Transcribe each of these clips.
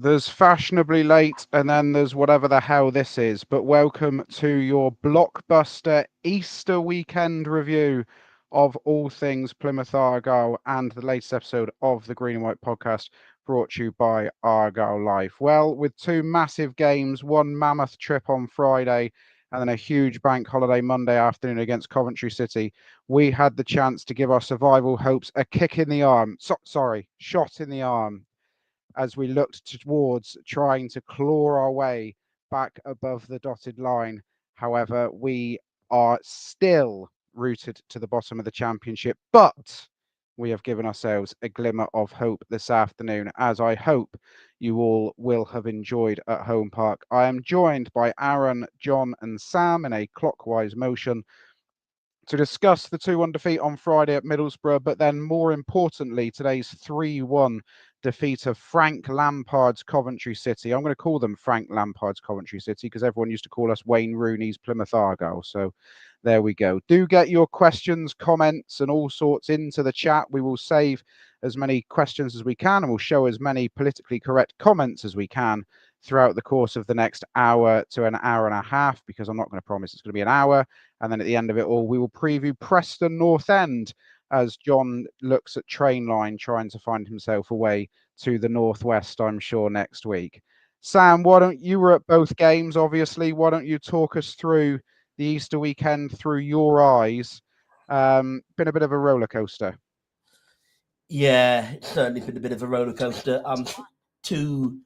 There's fashionably late, and then there's whatever the hell this is. But welcome to your blockbuster Easter weekend review of all things Plymouth Argyle and the latest episode of the Green and White podcast brought to you by Argyle Life. Well, with two massive games, one mammoth trip on Friday, and then a huge bank holiday Monday afternoon against Coventry City, we had the chance to give our survival hopes a kick in the arm. Shot in the arm as we looked towards trying to claw our way back above the dotted line. However, we are still rooted to the bottom of the championship, but we have given ourselves a glimmer of hope this afternoon, as I hope you all will have enjoyed at Home Park. I am joined by Aaron, Jon and Sam in a clockwise motion to discuss the 2-1 defeat on Friday at Middlesbrough, but then more importantly, today's 3-1 defeat of Frank Lampard's Coventry City. I'm going to call them Frank Lampard's Coventry City because everyone used to call us Wayne Rooney's Plymouth Argyle. So there we go. Do get your questions, comments and all sorts into the chat. We will save as many questions as we can and we'll show as many politically correct comments as we can throughout the course of the next hour to an hour and a half, because I'm not going to promise it's going to be an hour. And then at the end of it all, we will preview Preston North End as Jon looks at Trainline trying to find himself away to the northwest, I'm sure, next week. Sam, you were at both games, obviously. Why don't you talk us through the Easter weekend through your eyes? Been a bit of a roller coaster. Yeah, it's certainly been a bit of a roller coaster. Two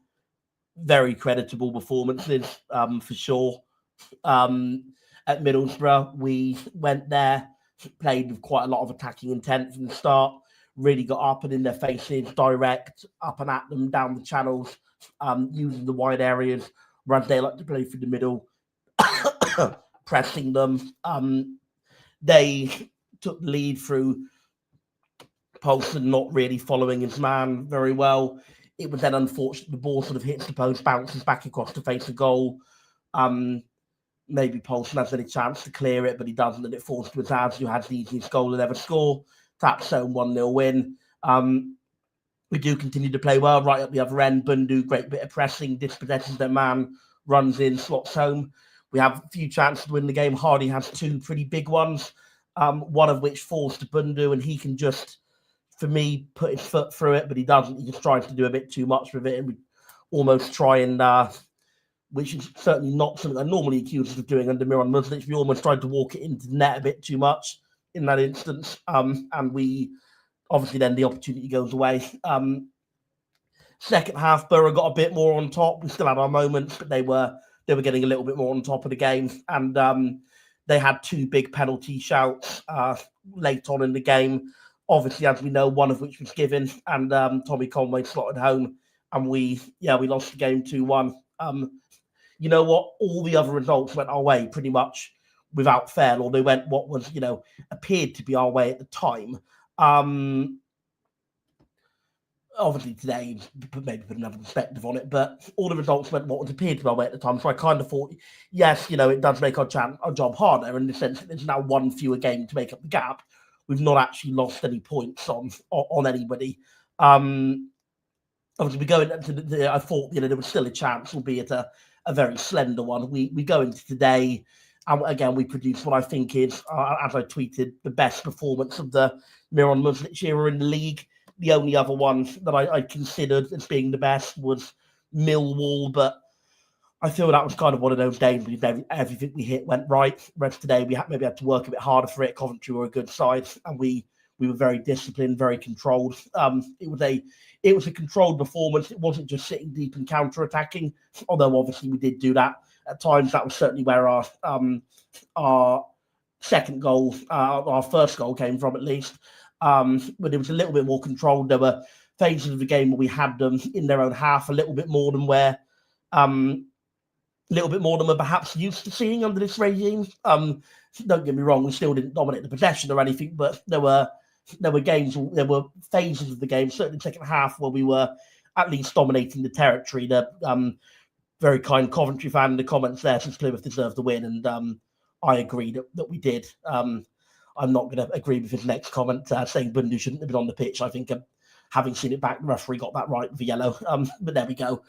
very creditable performances, for sure. At Middlesbrough, we went there, played with quite a lot of attacking intent from the start, really got up and in their faces, direct, up and at them, down the channels, using the wide areas, runs they like to play through the middle, pressing them. They took the lead through Paulson not really following his man very well. It was then unfortunate the ball sort of hits the post, bounces back across to face the goal. Maybe Paulson has any chance to clear it, but he doesn't, and it falls to his hands. You had the easiest goal to ever score. Tap's own 1-0 win. We do continue to play well right up the other end. Bundu, great bit of pressing, dispossesses their man, runs in, slots home. We have a few chances to win the game. Hardy has two pretty big ones, one of which falls to Bundu, and he can just, for me, put his foot through it, but he doesn't. He just tries to do a bit too much with it, and we almost try and, which is certainly not something I normally accuse us of doing under Miron Muslic. We almost tried to walk it into the net a bit too much in that instance, and we obviously then the opportunity goes away. Second half, Borough got a bit more on top. We still had our moments, but they were getting a little bit more on top of the game, and they had two big penalty shouts late on in the game. Obviously, as we know, one of which was given, and Tommy Conway slotted home, and we lost the game 2-1. You know what? All the other results went our way pretty much without fail, or they went what was, appeared to be our way at the time. Obviously today, maybe put another perspective on it, but all the results went what was appeared to be our way at the time. So I kind of thought, yes, it does make our job harder in the sense that there's now one fewer game to make up the gap. We've not actually lost any points on anybody. Obviously, we go into I thought there was still a chance, albeit a very slender one. We go into today, and again we produce what I think is, as I tweeted, the best performance of the Miron Muslic era in the league. The only other one that I considered as being the best was Millwall, but I feel that was kind of one of those days because everything we hit went right. Whereas today we maybe had to work a bit harder for it. Coventry were a good side, and we were very disciplined, very controlled. It was a controlled performance. It wasn't just sitting deep and counter-attacking, although obviously we did do that at times. That was certainly where our second goal, our first goal came from, at least. But it was a little bit more controlled. There were phases of the game where we had them in their own half a little bit more than we're perhaps used to seeing under this regime. Don't get me wrong, we still didn't dominate the possession or anything, but there were games, there were phases of the game, certainly the second half, where we were at least dominating the territory. The very kind Coventry fan in the comments there since Plymouth deserved the win, and I agree that we did. I'm not going to agree with his next comment saying Bundu shouldn't have been on the pitch. I think having seen it back, the referee got that right with the yellow. But there we go.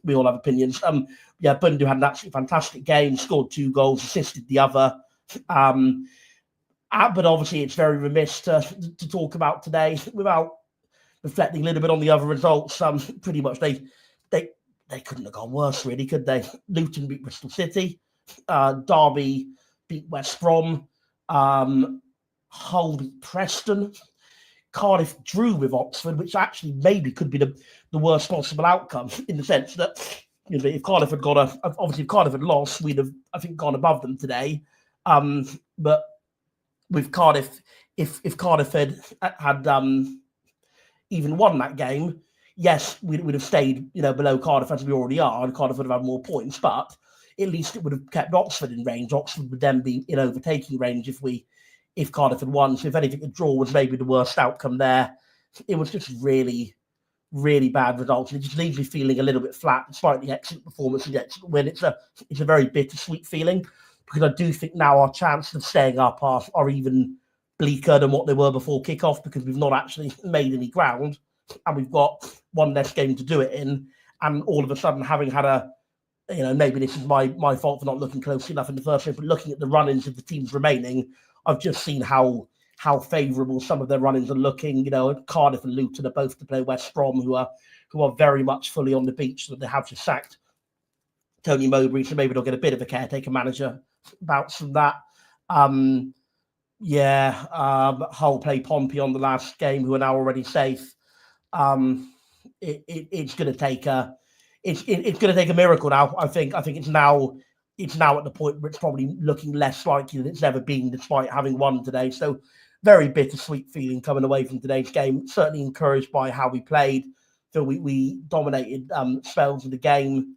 We all have opinions. Bundu had an absolutely fantastic game, scored 2 goals, assisted the other. But obviously, it's very remiss to talk about today without reflecting a little bit on the other results. Pretty much they couldn't have gone worse, really, could they? Luton beat Bristol City, Derby beat West Brom, Hull beat Preston, Cardiff drew with Oxford, which actually maybe could be the worst possible outcome, in the sense that, you know, if Cardiff had if Cardiff had lost, we'd have, I think, gone above them today. But with Cardiff, if Cardiff had even won that game, yes, we'd have stayed, you know, below Cardiff as we already are, and Cardiff would have had more points. But at least it would have kept Oxford in range. Oxford would then be in overtaking range if Cardiff had won. So if anything, the draw was maybe the worst outcome there. It was just really, really bad results. And it just leaves me feeling a little bit flat, despite the excellent performance and the excellent win. It's a very bittersweet feeling, because I do think now our chances of staying up are even bleaker than what they were before kickoff, because we've not actually made any ground, and we've got one less game to do it in. And all of a sudden, having had maybe this is my fault for not looking closely enough in the first place, but looking at the run-ins of the teams remaining, I've just seen how favourable some of their run-ins are looking. You know, Cardiff and Luton are both to play West Brom, who are very much fully on the beach. So they have just sacked Tony Mowbray, so maybe they'll get a bit of a caretaker manager bounce from that. Hull play Pompey on the last game, who are now already safe. It's going to take a miracle now. I think it's now at the point where it's probably looking less likely than it's ever been, despite having won today. So very bittersweet feeling coming away from today's game. Certainly encouraged by how we played. So we dominated spells of the game.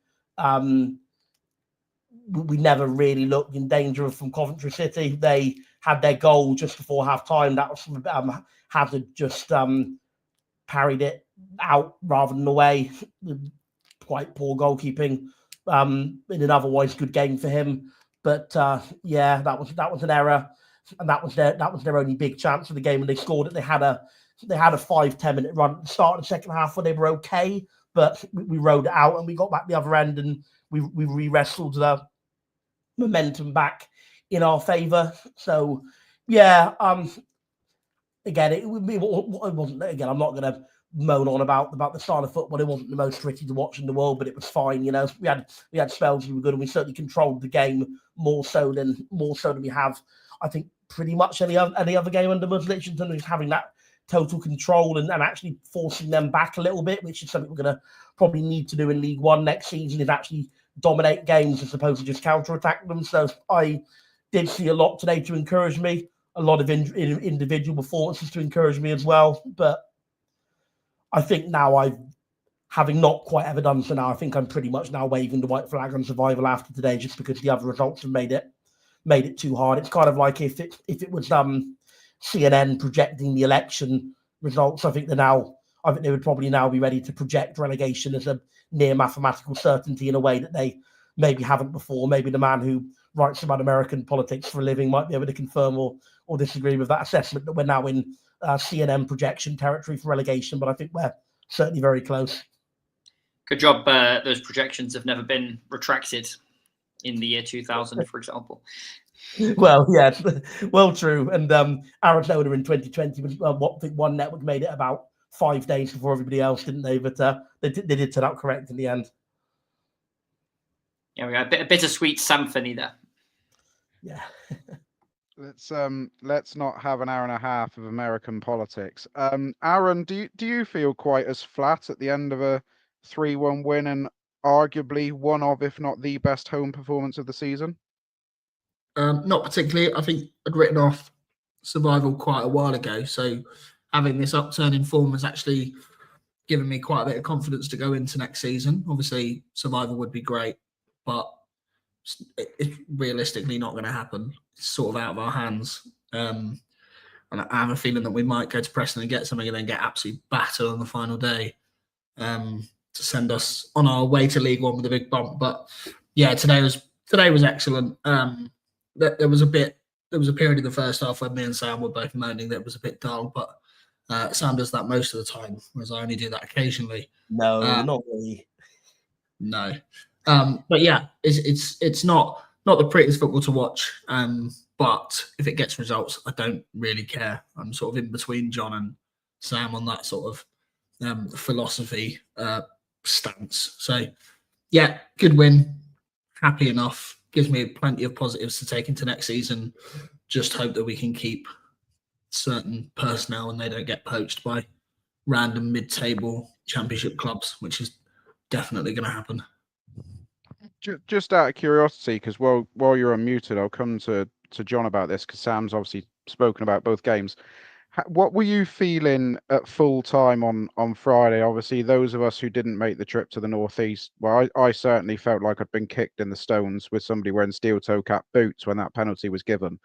We never really looked in danger from Coventry City. They had their goal just before half-time. That was from Hazard just parried it out rather than away. Quite poor goalkeeping in an otherwise good game for him. But that was an error, and that was their only big chance of the game when they scored it. They had a 5-10 minute run at the start of the second half where they were okay, but we rode it out and we got back the other end, and we re-wrestled the momentum back in our favour. So again, it wasn't. Again, I'm not going to moan on about the style of football. It wasn't the most pretty to watch in the world, but it was fine. You know, we had spells we were good, and we certainly controlled the game more so than we have, I think, pretty much any other game under Mustafa Bundu, is having that total control and actually forcing them back a little bit, which is something we're going to probably need to do in League One next season, is actually dominate games as opposed to just counter-attack them. So I did see a lot today to encourage me, a lot of individual performances to encourage me as well. But I think now having not quite ever done so now, I think I'm pretty much now waving the white flag on survival after today, just because the other results have made it too hard. It's kind of like if it was CNN projecting the election results, I think they would probably now be ready to project relegation as a near mathematical certainty in a way that they maybe haven't before. Maybe the man who writes about American politics for a living might be able to confirm or disagree with that assessment, that we're now in CNN projection territory for relegation. But I think we're certainly very close. Good job. Those projections have never been retracted in the year 2000, for example. Well, yeah, well, true. And Arizona in 2020 was I think one network made it about 5 days before everybody else, didn't they? But they did turn out correct in the end. Yeah, we got a bittersweet symphony there. Yeah. Let's not have an hour and a half of American politics. Aaron, do you feel quite as flat at the end of a 3-1 win and arguably one of, if not the best home performance of the season? Not particularly. I think I'd written off survival quite a while ago, so having this upturn in form has actually given me quite a bit of confidence to go into next season. Obviously, survival would be great, but it's realistically not going to happen. It's sort of out of our hands. And I have a feeling that we might go to Preston and get something and then get absolutely battered on the final day to send us on our way to League One with a big bump. But yeah, today was excellent. There was a period in the first half where me and Sam were both moaning that it was a bit dull, but Sam does that most of the time, whereas I only do that occasionally. No, not really. No, but yeah, it's not the prettiest football to watch. But if it gets results, I don't really care. I'm sort of in between Jon and Sam on that sort of philosophy stance. So yeah, good win. Happy enough. Gives me plenty of positives to take into next season. Just hope that we can keep certain personnel and they don't get poached by random mid-table championship clubs, which is definitely going to happen. Just out of curiosity, because while you're unmuted, I'll come to Jon about this, because Sam's obviously spoken about both games. What were you feeling at full time on Friday? Obviously, those of us who didn't make the trip to the northeast, well, I certainly felt like I'd been kicked in the stones with somebody wearing steel toe cap boots when that penalty was given.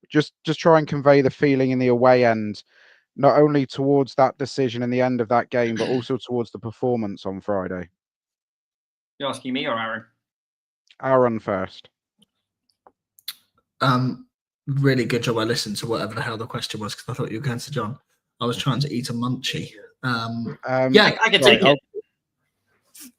Just try and convey the feeling in the away end, not only towards that decision in the end of that game, but also towards the performance on Friday. You're asking me or Aaron? Aaron first. Really good job I listened to whatever the hell the question was, because I thought you were going to Jon. I was trying to eat a munchie. Yeah, I can take it.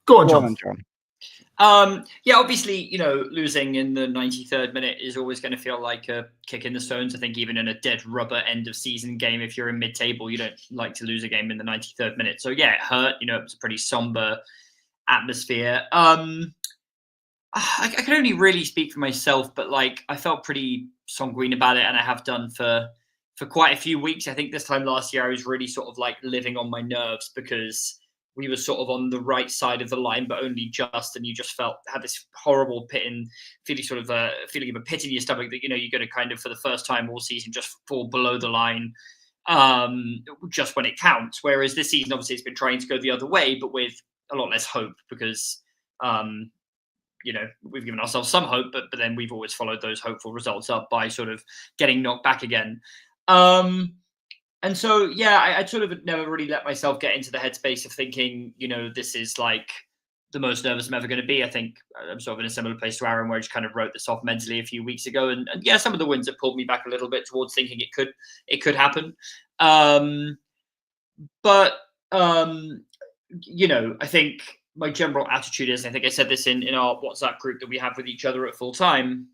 Go on, Jon. Yeah, obviously, losing in the 93rd minute is always going to feel like a kick in the stones. I think even in a dead rubber end of season game, if you're in mid-table, you don't like to lose a game in the 93rd minute. So yeah, it hurt. It was a pretty somber atmosphere. I can only really speak for myself, but I felt pretty sanguine about it, and I have done for quite a few weeks. I think this time last year I was really sort of living on my nerves because we were sort of on the right side of the line, but only just, and you just had this horrible feeling of a pit in your stomach that you're going to kind of for the first time all season just fall below the line just when it counts. Whereas this season obviously it's been trying to go the other way, but with a lot less hope because we've given ourselves some hope, but then we've always followed those hopeful results up by sort of getting knocked back again. And so, yeah, I sort of never really let myself get into the headspace of thinking, this is the most nervous I'm ever going to be. I think I'm sort of in a similar place to Aaron, where I just kind of wrote this off mentally a few weeks ago. And yeah, some of the wins have pulled me back a little bit towards thinking it could happen. But I think my general attitude is, I think I said this in our WhatsApp group that we have with each other at full time,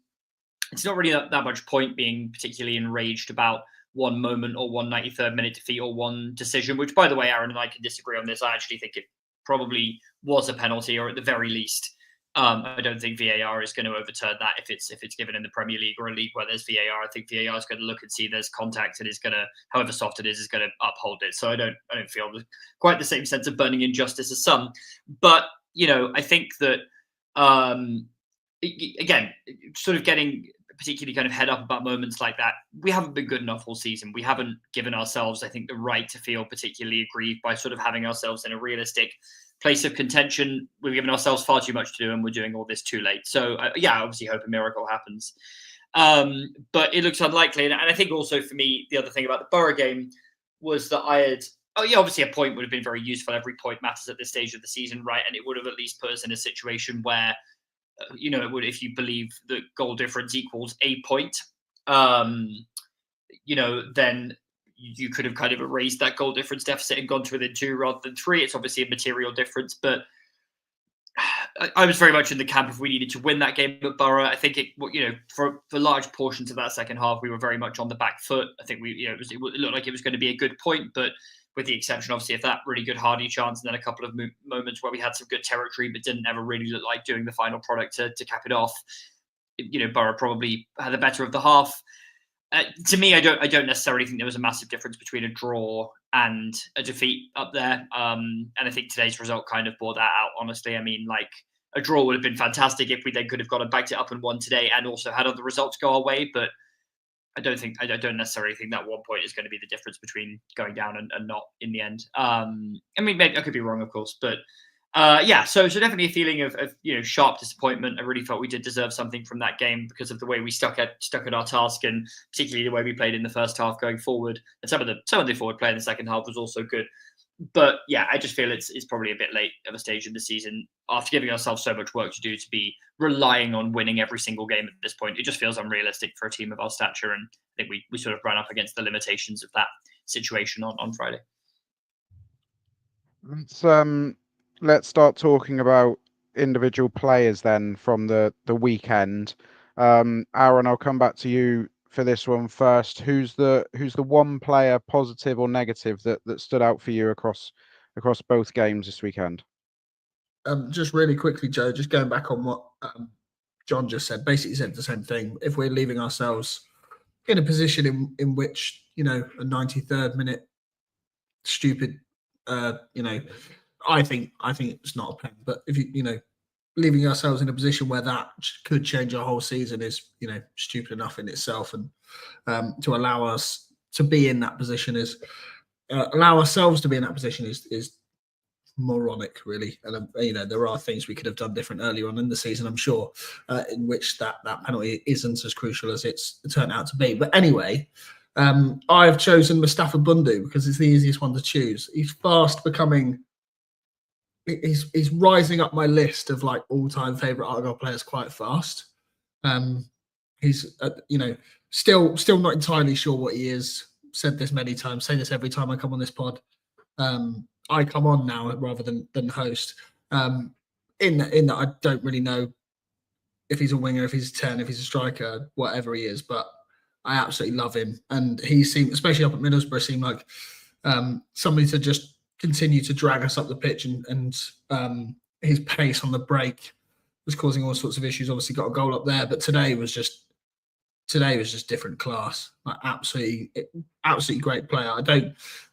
it's not really that much point being particularly enraged about one moment or one 93rd minute defeat or one decision, which, by the way, Aaron and I can disagree on this. I actually think it probably was a penalty, or at the very least, I don't think VAR is going to overturn that if it's given in the Premier League or a league where there's VAR. I think VAR is going to look and see there's contact and is going to, however soft it is going to uphold it. So I don't feel quite the same sense of burning injustice as some. But I think that again, sort of getting particularly kind of head up about moments like that, we haven't been good enough all season. We haven't given ourselves, I think, the right to feel particularly aggrieved by sort of having ourselves in a realistic place of contention. We've given ourselves far too much to do, and we're doing all this too late. So yeah, I obviously hope a miracle happens. But it looks unlikely. And I think also for me, the other thing about the Borough game was that obviously a point would have been very useful. Every point matters at this stage of the season, right? And it would have at least put us in a situation where, it would, if you believe that goal difference equals a point, then you could have kind of erased that goal difference deficit and gone to within 2 rather than 3. It's obviously a material difference, but I was very much in the camp if we needed to win that game at Borough. I think for large portions of that second half, we were very much on the back foot. I think it looked like it was going to be a good point, but with the exception, obviously, of that really good Hardy chance and then a couple of moments where we had some good territory but didn't ever really look like doing the final product to cap it off. Borough probably had the better of the half. To me, I don't necessarily think there was a massive difference between a draw and a defeat up there. And I think today's result kind of bore that out, honestly. I mean, a draw would have been fantastic if we then could have gone and backed it up and won today and also had other results go our way. But I don't necessarily think that 1 point is going to be the difference between going down and not in the end. I mean, maybe I could be wrong, of course, but yeah. So definitely a feeling of sharp disappointment. I really felt we did deserve something from that game because of the way we stuck at our task, and particularly the way we played in the first half going forward. And some of the forward play in the second half was also good. But yeah, I just feel it's probably a bit late of a stage in the season after giving ourselves so much work to do to be relying on winning every single game at this point. It just feels unrealistic for a team of our stature, and I think we sort of ran up against the limitations of that situation on Friday. Let's start talking about individual players then from the weekend. Aaron, I'll come back to you for this one first. Who's the one player, positive or negative, that stood out for you across both games this weekend? Just really quickly, Joe, just going back on what Jon just said, basically said the same thing. If we're leaving ourselves in a position in which, a 93rd minute stupid, I think it's not a pen, but if leaving ourselves in a position where that could change our whole season is, stupid enough in itself, and to allow us to be in that position is moronic, really. And there are things we could have done different earlier on in the season, I'm sure, in which that penalty isn't as crucial as it's turned out to be. But anyway, I've chosen Mustafa Bundu because it's the easiest one to choose. He's fast becoming. He's rising up my list of like all-time favorite Argyle players quite fast. He's still not entirely sure what he is. Said this many times. Say this every time I come on this pod. I come on now rather than host. In that I don't really know if he's a winger, if he's a 10, if he's a striker, whatever he is, but I absolutely love him. And he seemed, especially up at Middlesbrough, seemed like somebody to just continue to drag us up the pitch, and his pace on the break was causing all sorts of issues. Obviously got a goal up there, but today was just different class. Like absolutely great player.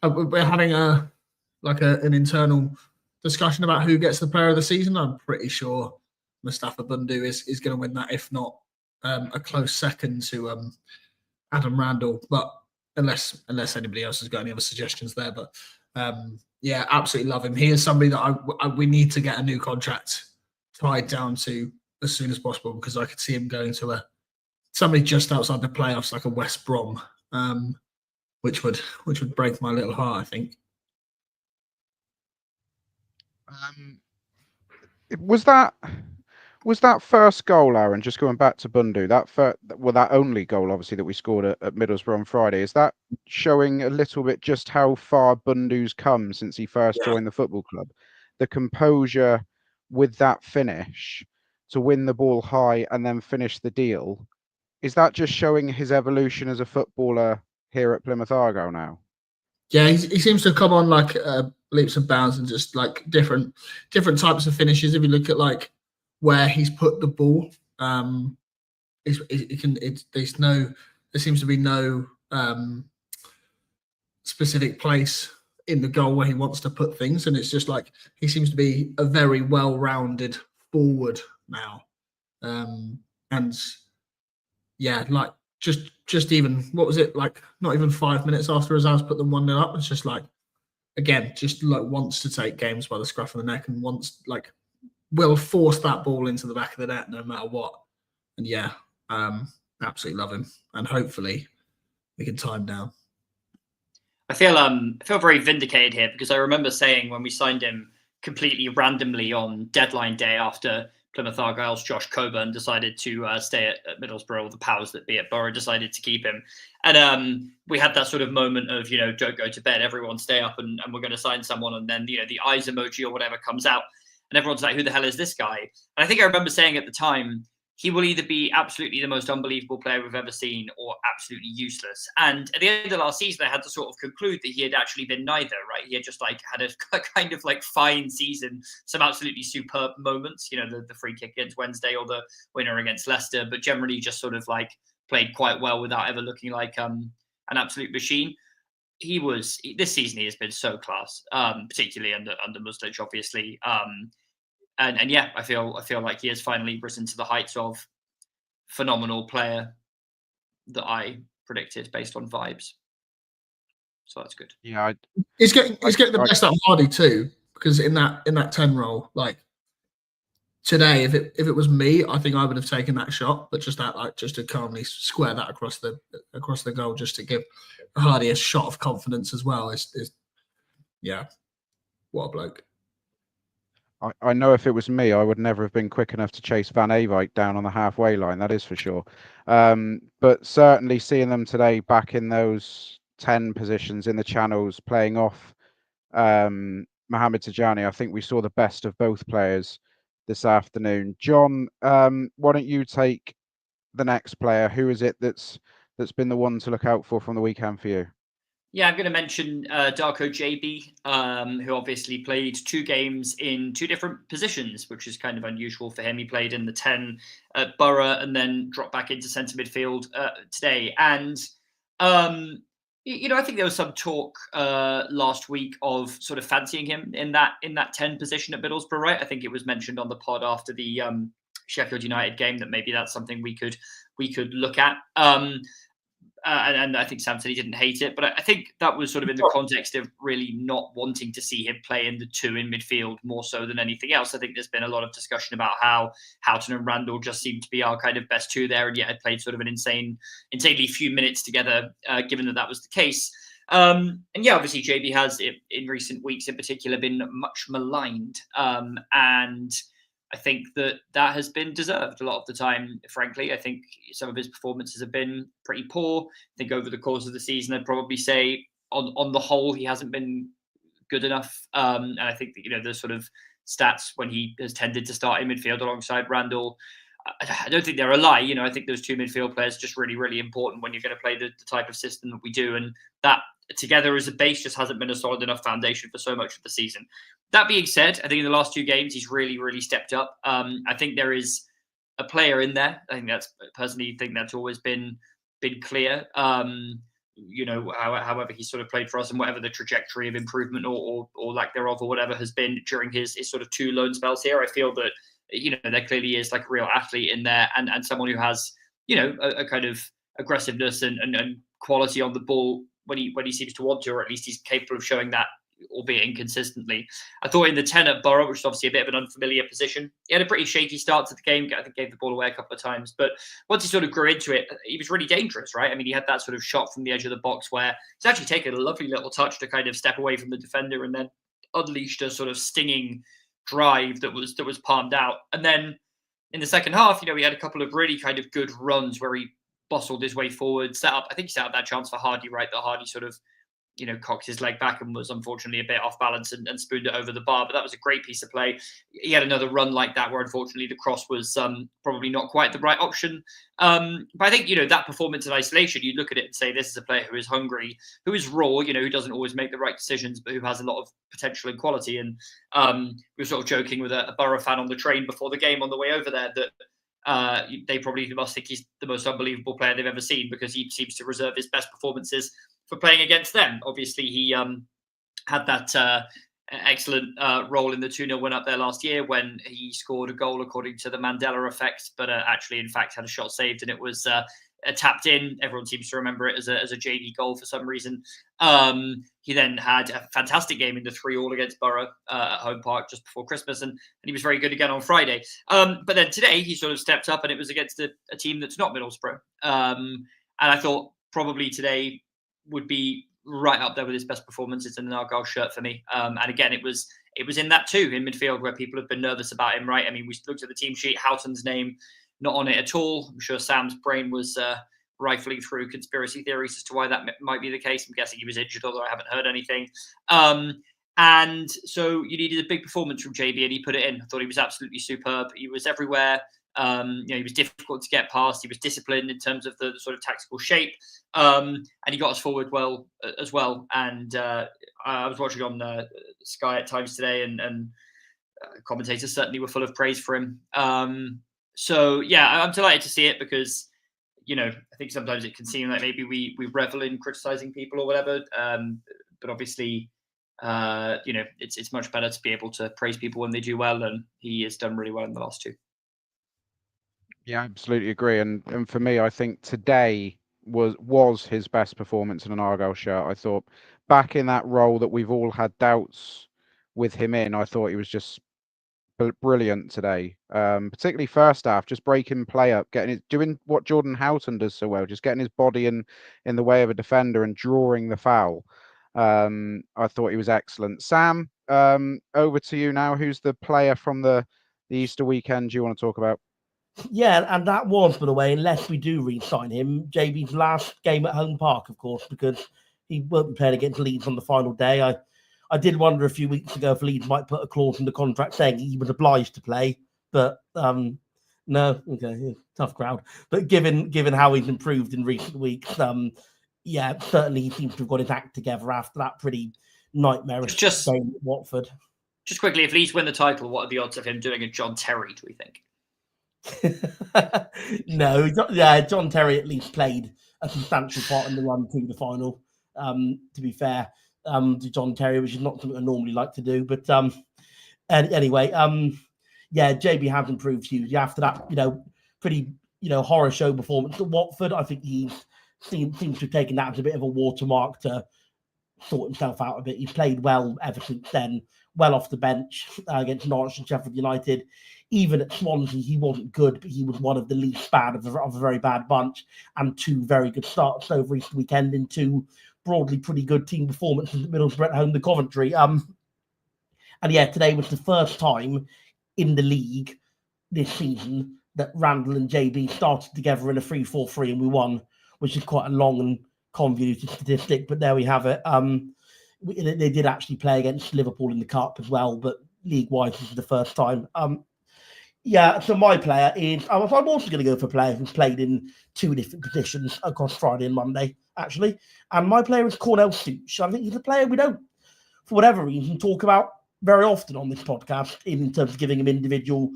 We're having an internal discussion about who gets the player of the season. I'm pretty sure Mustafa Bundu is going to win that, if not a close second to Adam Randall. But unless anybody else has got any other suggestions there, but yeah, absolutely love him. He is somebody that we need to get a new contract tied down to as soon as possible, because I could see him going to somebody just outside the playoffs, like a West Brom, which would break my little heart, I think. Was that first goal, Aaron, just going back to Bundu, that only goal, obviously, that we scored at Middlesbrough on Friday, is that showing a little bit just how far Bundu's come since he first joined the football club? The composure with that finish to win the ball high and then finish the deal, is that just showing his evolution as a footballer here at Plymouth Argyle now? Yeah, he seems to have come on like leaps and bounds, and just like different types of finishes. If you look at like where he's put the ball, there seems to be no specific place in the goal where he wants to put things, and it's just like he seems to be a very well-rounded forward now, and yeah, like just even, what was it, like not even 5 minutes after Azaz put them 1-0 up, it's just like, again, just like wants to take games by the scruff of the neck, and will force that ball into the back of the net no matter what. And yeah, absolutely love him, and hopefully we can tie him down. I feel very vindicated here, because I remember saying when we signed him completely randomly on deadline day after Plymouth Argyle's Josh Coburn decided to stay at Middlesbrough, or the powers that be at Borough decided to keep him. And we had that sort of moment of, don't go to bed, everyone stay up, and we're going to sign someone. And then, the eyes emoji or whatever comes out, and everyone's like, who the hell is this guy? And I think I remember saying at the time, he will either be absolutely the most unbelievable player we've ever seen, or absolutely useless. And at the end of last season, I had to sort of conclude that he had actually been neither, right? He had just had a kind of fine season, some absolutely superb moments, the free kick against Wednesday or the winner against Leicester, but generally just sort of played quite well without ever looking like an absolute machine. This season he has been so class, particularly under Mustafa, obviously. And yeah, I feel like he has finally risen to the heights of phenomenal player that I predicted based on vibes. So that's good. Yeah, he's getting the best out of Hardy too, because in that 10 role, like today, if it was me, I think I would have taken that shot, but just to calmly square that across the goal, just to give Hardy a shot of confidence as well. Is yeah, what a bloke. I know if it was me, I would never have been quick enough to chase Van Eyck down on the halfway line. That is for sure. But certainly seeing them today back in those 10 positions in the channels, playing off Mohamed Tijani. I think we saw the best of both players this afternoon. Jon, why don't you take the next player? Who is it that's been the one to look out for from the weekend for you? Yeah, I'm going to mention Darko Gyabi, who obviously played 2 games in 2 different positions, which is kind of unusual for him. He played in the 10 at Borough and then dropped back into centre midfield today. And, I think there was some talk last week of sort of fancying him in that 10 position at Middlesbrough, right? I think it was mentioned on the pod after the Sheffield United game that maybe that's something we could look at. And I think Sam said he didn't hate it, but I think that was sort of in the context of really not wanting to see him play in the 2 in midfield more so than anything else. I think there's been a lot of discussion about how Houghton and Randall just seemed to be our kind of best 2 there, and yet had played sort of an insanely few minutes together, given that was the case. And yeah, obviously JB has in recent weeks in particular been much maligned, and I think that has been deserved a lot of the time, frankly. I think some of his performances have been pretty poor. I think over the course of the season, I'd probably say on the whole, he hasn't been good enough. And I think that, the sort of stats when he has tended to start in midfield alongside Randall, I don't think they're a lie. I think those 2 midfield players are just really, really important when you're going to play the type of system that we do. And that together as a base just hasn't been a solid enough foundation for so much of the season. That being said, I think in the last 2 games, he's really, really stepped up. I think there is a player in there. I think that's always been clear. However he sort of played for us and whatever the trajectory of improvement or lack thereof or whatever has been during his sort of 2 loan spells here, I feel that, there clearly is like a real athlete in there and someone who has, a kind of aggressiveness and quality on the ball when he seems to want to, or at least he's capable of showing that, albeit inconsistently. I thought in the 10 at Borough, which is obviously a bit of an unfamiliar position, he had a pretty shaky start to the game. I think gave the ball away a couple of times, but once he sort of grew into it, he was really dangerous, right? I mean, he had that sort of shot from the edge of the box where he's actually taken a lovely little touch to kind of step away from the defender and then unleashed a sort of stinging drive that was palmed out. And then in the second half, he had a couple of really kind of good runs where he bustled his way forward, I think he set up that chance for Hardy, right? That Hardy sort of, cocked his leg back and was unfortunately a bit off balance and spooned it over the bar. But that was a great piece of play. He had another run like that where unfortunately the cross was probably not quite the right option. But I think, that performance in isolation, you look at it and say, this is a player who is hungry, who is raw, who doesn't always make the right decisions, but who has a lot of potential and quality. And we were sort of joking with a Borough fan on the train before the game on the way over there that they probably must think he's the most unbelievable player they've ever seen because he seems to reserve his best performances for playing against them. Obviously, he had that excellent role in the 2-0 win up there last year when he scored a goal according to the Mandela effect, but actually, in fact, had a shot saved and it was tapped in. Everyone seems to remember it as a JD goal for some reason. He then had a fantastic game in the 3-3 against Borough at Home Park just before Christmas, and he was very good again on Friday. But then today, he sort of stepped up, and it was against a team that's not Middlesbrough. And I thought probably today would be right up there with his best performances in an Argyle shirt for me. And again, it was in that 2 in midfield where people have been nervous about him, right? I mean, we looked at the team sheet, Houghton's name not on it at all. I'm sure Sam's brain was rifling through conspiracy theories as to why that might be the case. I'm guessing he was injured, although I haven't heard anything. And so you needed a big performance from JB, and he put it in. I thought he was absolutely superb. He was everywhere. He was difficult to get past. He was disciplined in terms of the sort of tactical shape, and he got us forward well as well. And I was watching on Sky at times today, and commentators certainly were full of praise for him. So yeah, I'm delighted to see it because I think sometimes it can seem like maybe we revel in criticizing people or whatever, but obviously it's much better to be able to praise people when they do well, and he has done really well in the last 2. Yeah, I absolutely agree. And for me, I think today was his best performance in an Argyle shirt. I thought back in that role that we've all had doubts with him in, I thought he was just brilliant today. Particularly first half, just breaking play up, doing what Jordan Houghton does so well, just getting his body in the way of a defender and drawing the foul. I thought he was excellent. Sam, over to you now. Who's the player from the Easter weekend you want to talk about? Yeah, and that was, by the way, unless we do re-sign him, JB's last game at Home Park, of course, because he won't be playing against Leeds on the final day. I did wonder a few weeks ago if Leeds might put a clause in the contract saying he was obliged to play, but no, okay, tough crowd. But given how he's improved in recent weeks, yeah, certainly he seems to have got his act together after that pretty nightmarish game at Watford. Just quickly, if Leeds win the title, what are the odds of him doing a John Terry, do we think? No, John Terry at least played a substantial part in the run to the final. To be fair, to John Terry, which is not something I normally like to do. But anyway, yeah, JB has improved hugely after that, pretty, horror show performance at Watford. I think he seems to have taken that as a bit of a watermark to sort himself out a bit. He played well ever since then, well off the bench against Norwich and Sheffield United. Even at Swansea, he wasn't good, but he was one of the least bad of a very bad bunch, and 2 very good starts over Easter weekend in 2 broadly pretty good team performances at Middlesbrough at home to Coventry. And yeah, today was the first time in the league this season that Randall and JB started together in a 3-4-3 and we won, which is quite a long and convoluted statistic, but there we have it. They did actually play against Liverpool in the Cup as well, but league-wise, this is the first time. Yeah, so my player is... I'm also going to go for a player who's played in 2 different positions across Friday and Monday, actually. And my player is Cornell Sutch. I think he's a player we don't, for whatever reason, talk about very often on this podcast in terms of giving him individual,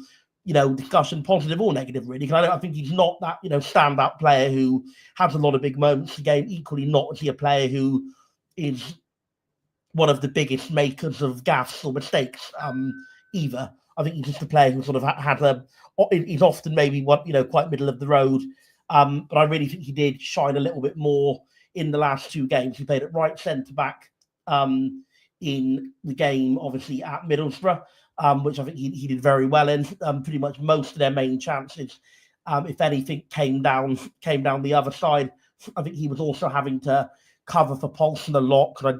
discussion, positive or negative, really. Because I think he's not that, stand-up player who has a lot of big moments to game. Equally, not is he a player who is one of the biggest makers of gaffes or mistakes either. I think he's just a player who sort of he's often maybe quite middle of the road. But I really think he did shine a little bit more in the last 2 games. He played at right centre back in the game, obviously at Middlesbrough, which I think he did very well in. Pretty much most of their main chances, if anything, came down the other side. I think he was also having to cover for Paulson a lot, because I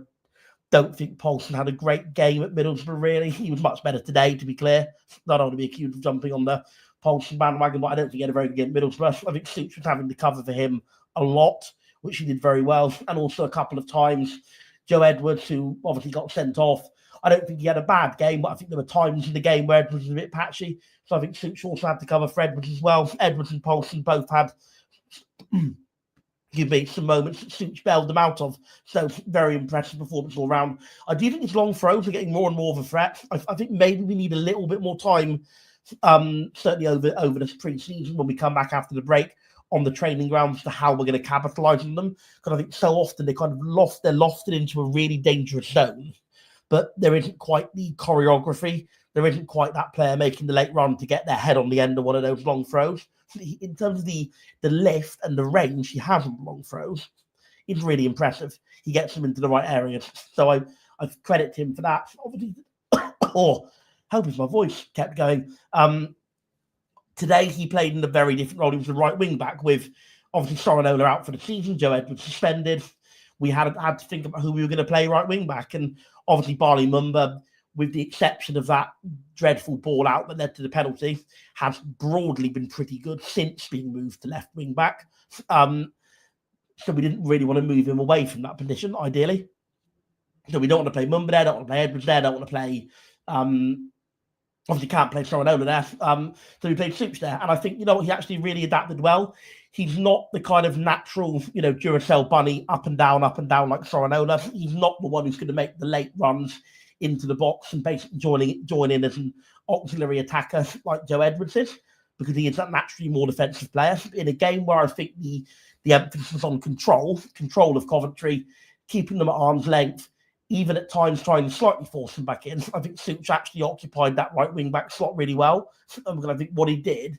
don't think Paulson had a great game at Middlesbrough, really. He was much better today, to be clear. Not only be accused of jumping on the Paulson bandwagon, but I don't think he had a very good game at Middlesbrough. I think Sutch was having to cover for him a lot, which he did very well. And also a couple of times, Joe Edwards, who obviously got sent off, I don't think he had a bad game, but I think there were times in the game where Edwards was a bit patchy. So I think Sutch also had to cover for Edwards as well. Edwards and Paulson both had... give me some moments that Sutch bailed them out of. So very impressive performance all round. I do think his long throws are getting more and more of a threat. I think maybe we need a little bit more time, certainly over this pre-season when we come back after the break on the training grounds, to how we're going to capitalise on them. Because I think so often they're lofted into a really dangerous zone, but there isn't quite the choreography. There isn't quite that player making the late run to get their head on the end of one of those long throws. In terms of the lift and the range he has on long throws, it's really impressive. He gets them into the right areas. So I credit him for that. Obviously, help if my voice kept going. Today he played in a very different role. He was the right wing back, with obviously Sorinola out for the season, Joe Edwards suspended. We had to think about who we were going to play right wing back, and obviously Barley Mumba, with the exception of that dreadful ball out that led to the penalty, has broadly been pretty good since being moved to left wing back. So we didn't really want to move him away from that position, ideally. So we don't want to play Mumba there, don't want to play Edwards there, don't want to play... obviously can't play Sorinola there. So we played Sutch there. And I think, he actually really adapted well. He's not the kind of natural, Duracell bunny up and down like Sorinola. He's not the one who's going to make the late runs into the box and basically join in as an auxiliary attacker like Joe Edwards is, because he is that naturally more defensive player. In a game where I think the emphasis was on control of Coventry, keeping them at arm's length, even at times trying to slightly force them back in, I think Sutch actually occupied that right wing back slot really well. And I think what he did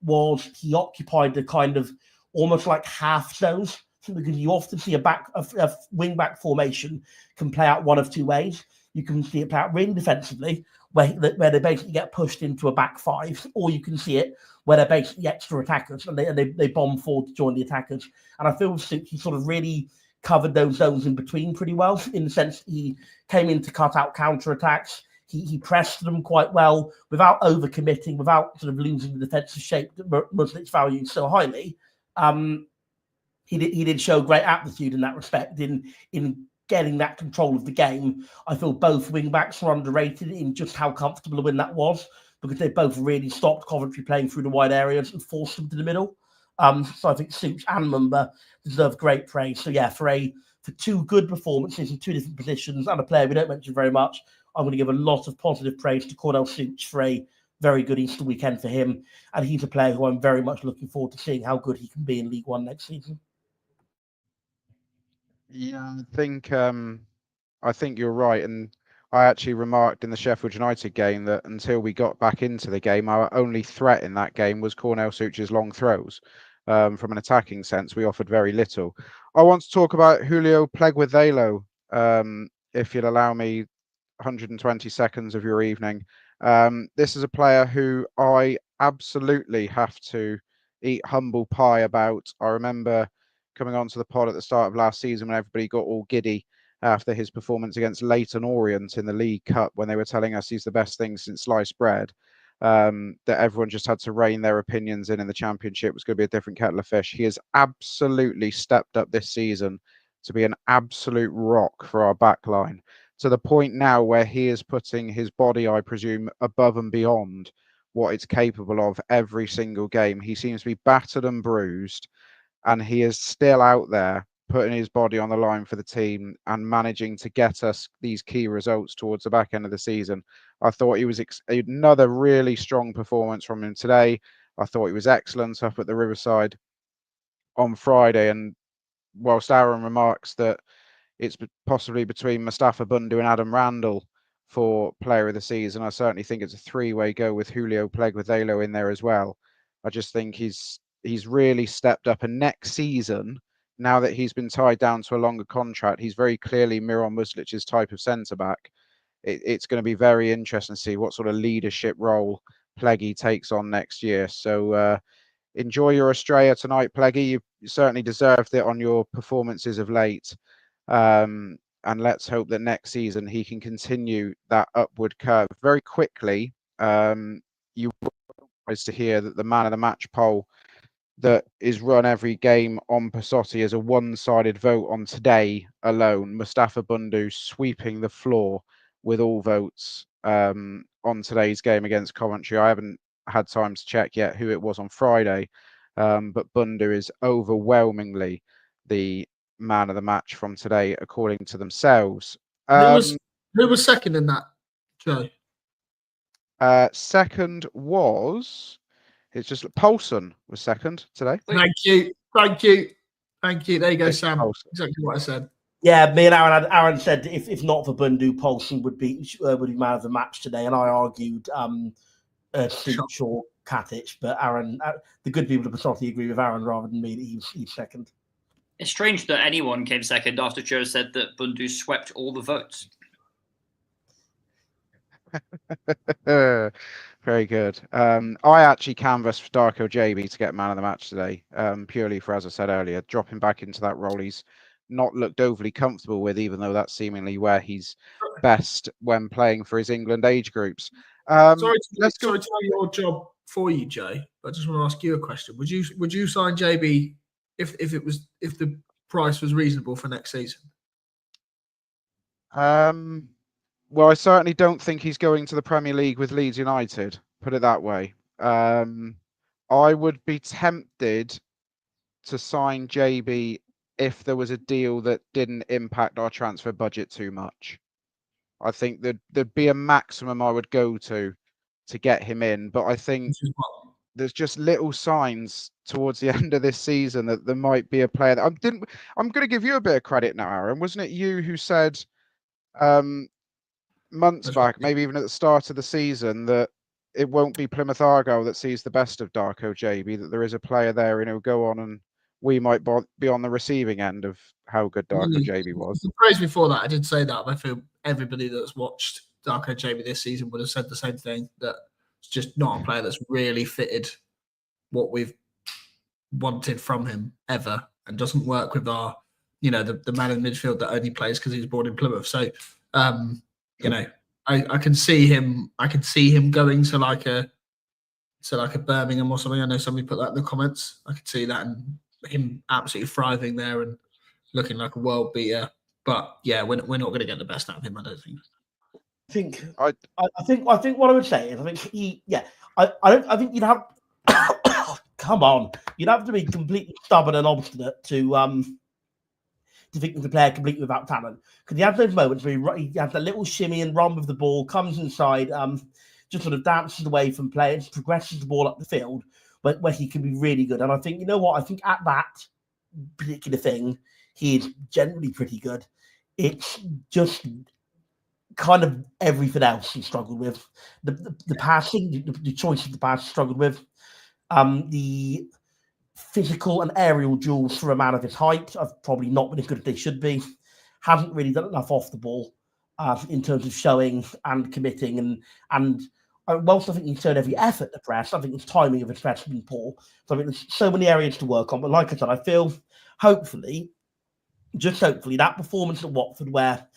was he occupied the kind of almost like half zones, because you often see a wing back formation can play out one of 2 ways. You can see it play out really defensively, where they basically get pushed into a back 5, or you can see it where they're basically extra attackers and they bomb forward to join the attackers. And I feel he sort of really covered those zones in between pretty well, in the sense he came in to cut out counter-attacks. He pressed them quite well without overcommitting, without sort of losing the defensive shape that Muslic values so highly. he did show great aptitude in that respect in getting that control of the game. I feel both wing backs were underrated in just how comfortable a win that was, because they both really stopped Coventry playing through the wide areas and forced them to the middle. So I think Sutch and Mumba deserve great praise. So yeah, for two good performances in two different positions and a player we don't mention very much, I'm going to give a lot of positive praise to Cornell Sutch for a very good Easter weekend for him. And he's a player who I'm very much looking forward to seeing how good he can be in League One next season. Yeah, I think you're right. And I actually remarked in the Sheffield United game that until we got back into the game, our only threat in that game was Cornell Sutch's long throws. From an attacking sense, we offered very little. I want to talk about Julio Pleguezuelo, if you'll allow me 120 seconds of your evening. This is a player who I absolutely have to eat humble pie about. I remember coming onto the pod at the start of last season when everybody got all giddy after his performance against Leyton Orient in the League Cup, when they were telling us he's the best thing since sliced bread. That everyone just had to rein their opinions in the Championship. It was going to be a different kettle of fish. He has absolutely stepped up this season to be an absolute rock for our back line, to the point now where he is putting his body, I presume, above and beyond what it's capable of every single game. He seems to be battered and bruised, and he is still out there putting his body on the line for the team and managing to get us these key results towards the back end of the season. I thought he was another really strong performance from him today. I thought he was excellent up at the Riverside on Friday. And whilst Aaron remarks that it's possibly between Mustafa Bundu and Adam Randall for player of the season, I certainly think it's a three-way go with Julio Pleguezuelo in there as well. I just think he's really stepped up, and next season, now that he's been tied down to a longer contract, he's very clearly Miron Muslic's type of centre-back. It's going to be very interesting to see what sort of leadership role Pleggy takes on next year. So enjoy your Australia tonight, Pleggy. You certainly deserved it on your performances of late. And let's hope that next season he can continue that upward curve. Very quickly, you were surprised to hear that the man of the match poll that is run every game on Passotti as a one-sided vote on today alone. Mustafa Bundu sweeping the floor with all votes on today's game against Coventry. I haven't had time to check yet who it was on Friday, but Bundu is overwhelmingly the man of the match from today, according to themselves. Who was second in that, Joe? Second was... It's just Poulsen was second today. Thank you. There you go, Sam. Poulsen. Exactly what I said. Yeah, me and Aaron said if not for Bundu, Poulsen would be man of the match today, and I argued Sutch or Katic, but Aaron, the good people of Passotti agree with Aaron rather than me that he's second. It's strange that anyone came second after Joe said that Bundu swept all the votes. Very good. I actually canvassed for Darko Gyabi to get man of the match today, purely for, as I said earlier, dropping back into that role he's not looked overly comfortable with, even though that's seemingly where he's best when playing for his England age groups. Sorry to do your job for you, Jay. But I just want to ask you a question. Would you sign JB if the price was reasonable for next season? Well, I certainly don't think he's going to the Premier League with Leeds United, put it that way. I would be tempted to sign JB if there was a deal that didn't impact our transfer budget too much. I think there'd be a maximum I would go to get him in, but I think there's just little signs towards the end of this season that there might be a player that I'm going to give you a bit of credit now, Aaron. Wasn't it you who said months back, maybe even at the start of the season, that it won't be Plymouth Argyle that sees the best of Darko Gyabi, that there is a player there and he'll go on and we might be on the receiving end of how good Darko Gyabi was. You praised me for that. I did say that. I feel everybody that's watched Darko Gyabi this season would have said the same thing, that it's just not a player that's really fitted what we've wanted from him ever, and doesn't work with our, the man in midfield that only plays because he's born in Plymouth. So, I can see him. I can see him going to like a Birmingham or something. I know somebody put that in the comments. I could see that, and him absolutely thriving there and looking like a world beater. But yeah, we're not going to get the best out of him, I don't think. I think what I would say is I think I think you'd have come on, you'd have to be completely stubborn and obstinate to think of the player completely without talent, because he has those moments where he has that little shimmy and run with the ball, comes inside, just sort of dances away from players, progresses the ball up the field, where he can be really good. And I think, you know what, I think at that particular thing, he is generally pretty good. It's just kind of everything else he struggled with. The passing, the choice of the pass he struggled with. The physical and aerial duels for a man of his height have probably not been as good as they should be. Hasn't really done enough off the ball in terms of showing and committing. And whilst I think he's shown every effort to press, I think his timing of his press has been poor. So I think there's so many areas to work on. But like I said, I feel hopefully, that performance at Watford, where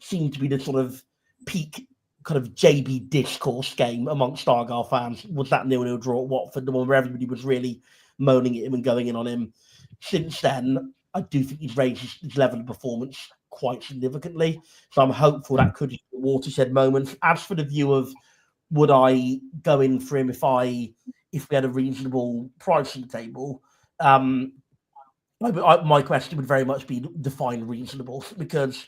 seemed to be the sort of peak kind of JB discourse game amongst Argyle fans, was that 0-0 draw at Watford, the one where everybody was really moaning at him and going in on him. Since then, I do think he's raised his level of performance quite significantly. So I'm hopeful that could be a watershed moment. As for the view of would I go in for him if we had a reasonable pricing table, my question would very much be define reasonable, because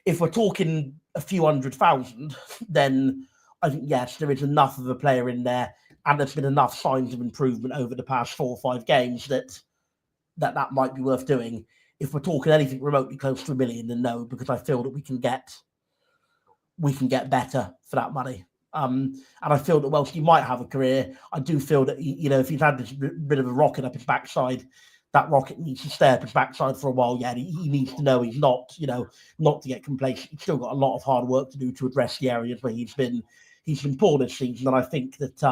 if we're talking a few 100,000, then I think, yes, there is enough of a player in there, and there's been enough signs of improvement over the past 4 or 5 games that might be worth doing. If we're talking anything remotely close to $1 million, then no, because I feel that we can get better for that money. And I feel that whilst he might have a career, I do feel that if he's had this bit of a rocket up his backside, that rocket needs to stay up his backside for a while. Yeah, he needs to know he's not to get complacent. He's still got a lot of hard work to do to address the areas where he's been poor this season. And I think that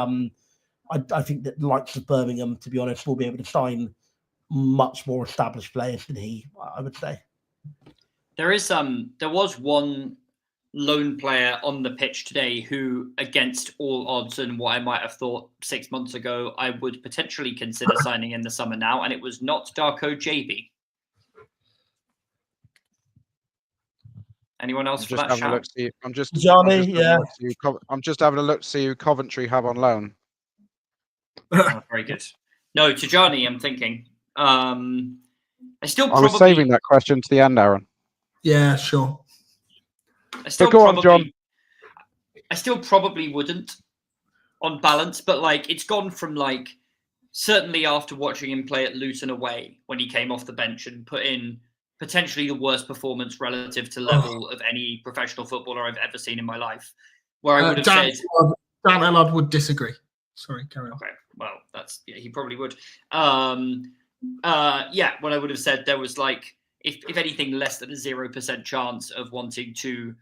I think that the likes of Birmingham, to be honest, will be able to sign much more established players than he, I would say. There was one lone player on the pitch today who, against all odds and what I might have thought 6 months ago, I would potentially consider signing in the summer now, and it was not Darko Gyabi. Anyone else for that shout? I'm just Johnny, yeah. I'm just having a look to see who Coventry have on loan. Oh, very good. No, to Johnny, I'm thinking. I was saving that question to the end, Aaron. Yeah, sure. I still probably wouldn't on balance, but it's gone from certainly after watching him play at Luton away when he came off the bench and put in potentially the worst performance relative to level of any professional footballer I've ever seen in my life, where I would have said Dan Ellard would disagree. Sorry, carry on. Okay, well, he probably would. What I would have said, there was if anything, less than a 0% chance of wanting to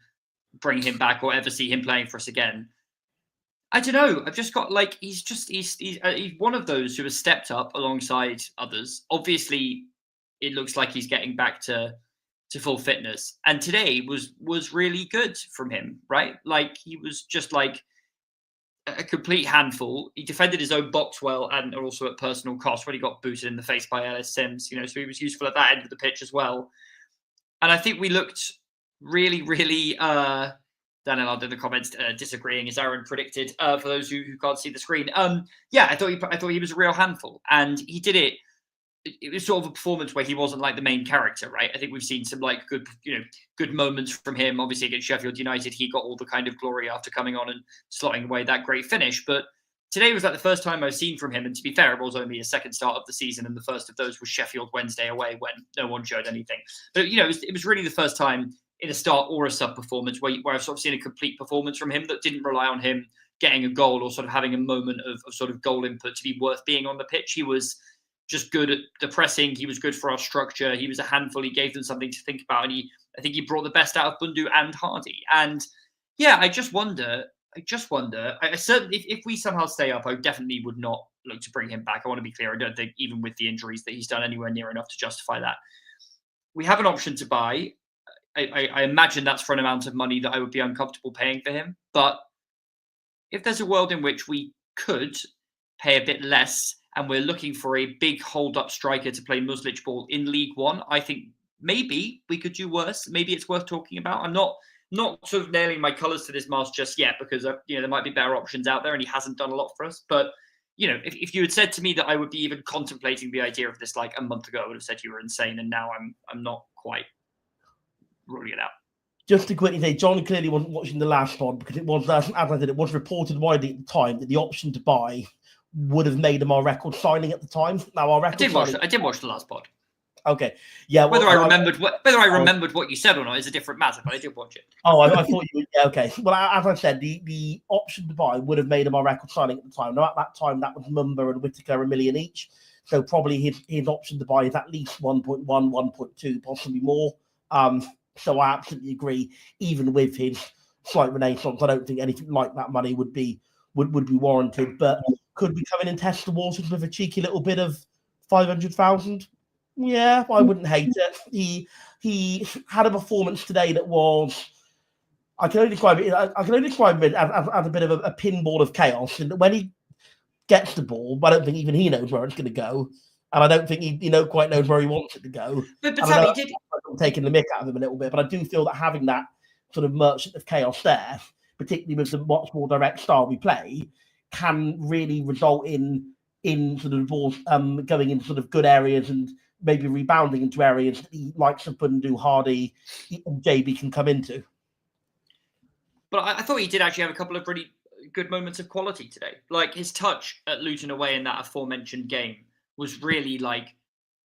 bring him back or ever see him playing for us again. I don't know. I've just got he's one of those who has stepped up alongside others. Obviously, it looks like he's getting back to full fitness, and today was really good from him. Right, he was just a complete handful. He defended his own box well, and also at personal cost when he got booted in the face by Ellis Sims. So he was useful at that end of the pitch as well. And I think we looked really, really. Dan Ellard in the comments disagreeing, as Aaron predicted. For those who can't see the screen, I thought he was a real handful, and he did it. It was sort of a performance where he wasn't the main character, right? I think we've seen some good moments from him. Obviously against Sheffield United, he got all the kind of glory after coming on and slotting away that great finish. But today was the first time I've seen from him. And to be fair, it was only his second start of the season, and the first of those was Sheffield Wednesday away when no one showed anything. But it was really the first time in a start or a sub performance where I've sort of seen a complete performance from him that didn't rely on him getting a goal or sort of having a moment of sort of goal input to be worth being on the pitch. He was just good at the pressing. He was good for our structure. He was a handful. He gave them something to think about. And I think he brought the best out of Bundu and Hardy. And I just wonder, I certainly, if we somehow stay up, I definitely would not look to bring him back. I want to be clear. I don't think even with the injuries that he's done anywhere near enough to justify that. We have an option to buy. I imagine that's for an amount of money that I would be uncomfortable paying for him. But if there's a world in which we could pay a bit less and we're looking for a big hold-up striker to play Muslich ball in League One, I think maybe we could do worse. Maybe it's worth talking about. I'm not sort of nailing my colours to this mast just yet, because there might be better options out there, and he hasn't done a lot for us. But if you had said to me that I would be even contemplating the idea of this like a month ago, I would have said you were insane, and now I'm not quite ruling it out. Just to quickly say, John clearly wasn't watching the last one, because it was, as I said, it was reported widely at the time that the option to buy would have made him our record signing at the time. Now our record I did watch the last pod. Okay, yeah. Whether I remembered what you said or not is a different matter, but I did watch it. Oh, I thought you. Yeah, okay. Well, as I said, the option to buy would have made him our record signing at the time. Now at that time, that was Mumba and Whittaker $1 million each. So probably his option to buy is at least 1.1, 1.2, possibly more. So I absolutely agree. Even with his slight renaissance, I don't think anything like that money would be warranted. But could we come in and test the waters with a cheeky little bit of 500,000? Yeah, I wouldn't hate it. He had a performance today that was, I can only describe it as a bit of a pinball of chaos. And when he gets the ball, I don't think even he knows where it's going to go, and I don't think he quite knows where he wants it to go. But Sammy did taking the mick out of him a little bit, but I do feel that having that sort of merchant of chaos there, particularly with the much more direct style we play, can really result in sort of balls going into sort of good areas and maybe rebounding into areas that the likes of Bundu, Hardy, and JB can come into. But I thought he did actually have a couple of pretty good moments of quality today. Like his touch at Luton away in that aforementioned game was really like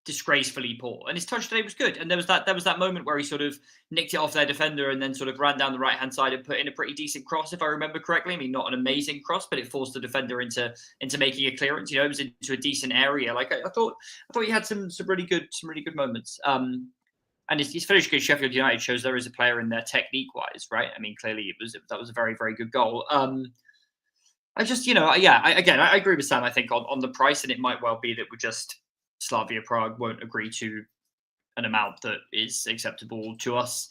disgracefully poor, and his touch today was good. And there was that moment where he sort of nicked it off their defender and then sort of ran down the right hand side and put in a pretty decent cross, if I remember correctly. I mean, not an amazing cross, but it forced the defender into making a clearance. It was into a decent area. Like I thought he had some really good moments. And his finish against Sheffield United shows there is a player in there technique wise, right? I mean, clearly that was a very, very good goal. I just, I agree with Sam. I think on the price, and it might well be that we're just Slavia Prague won't agree to an amount that is acceptable to us.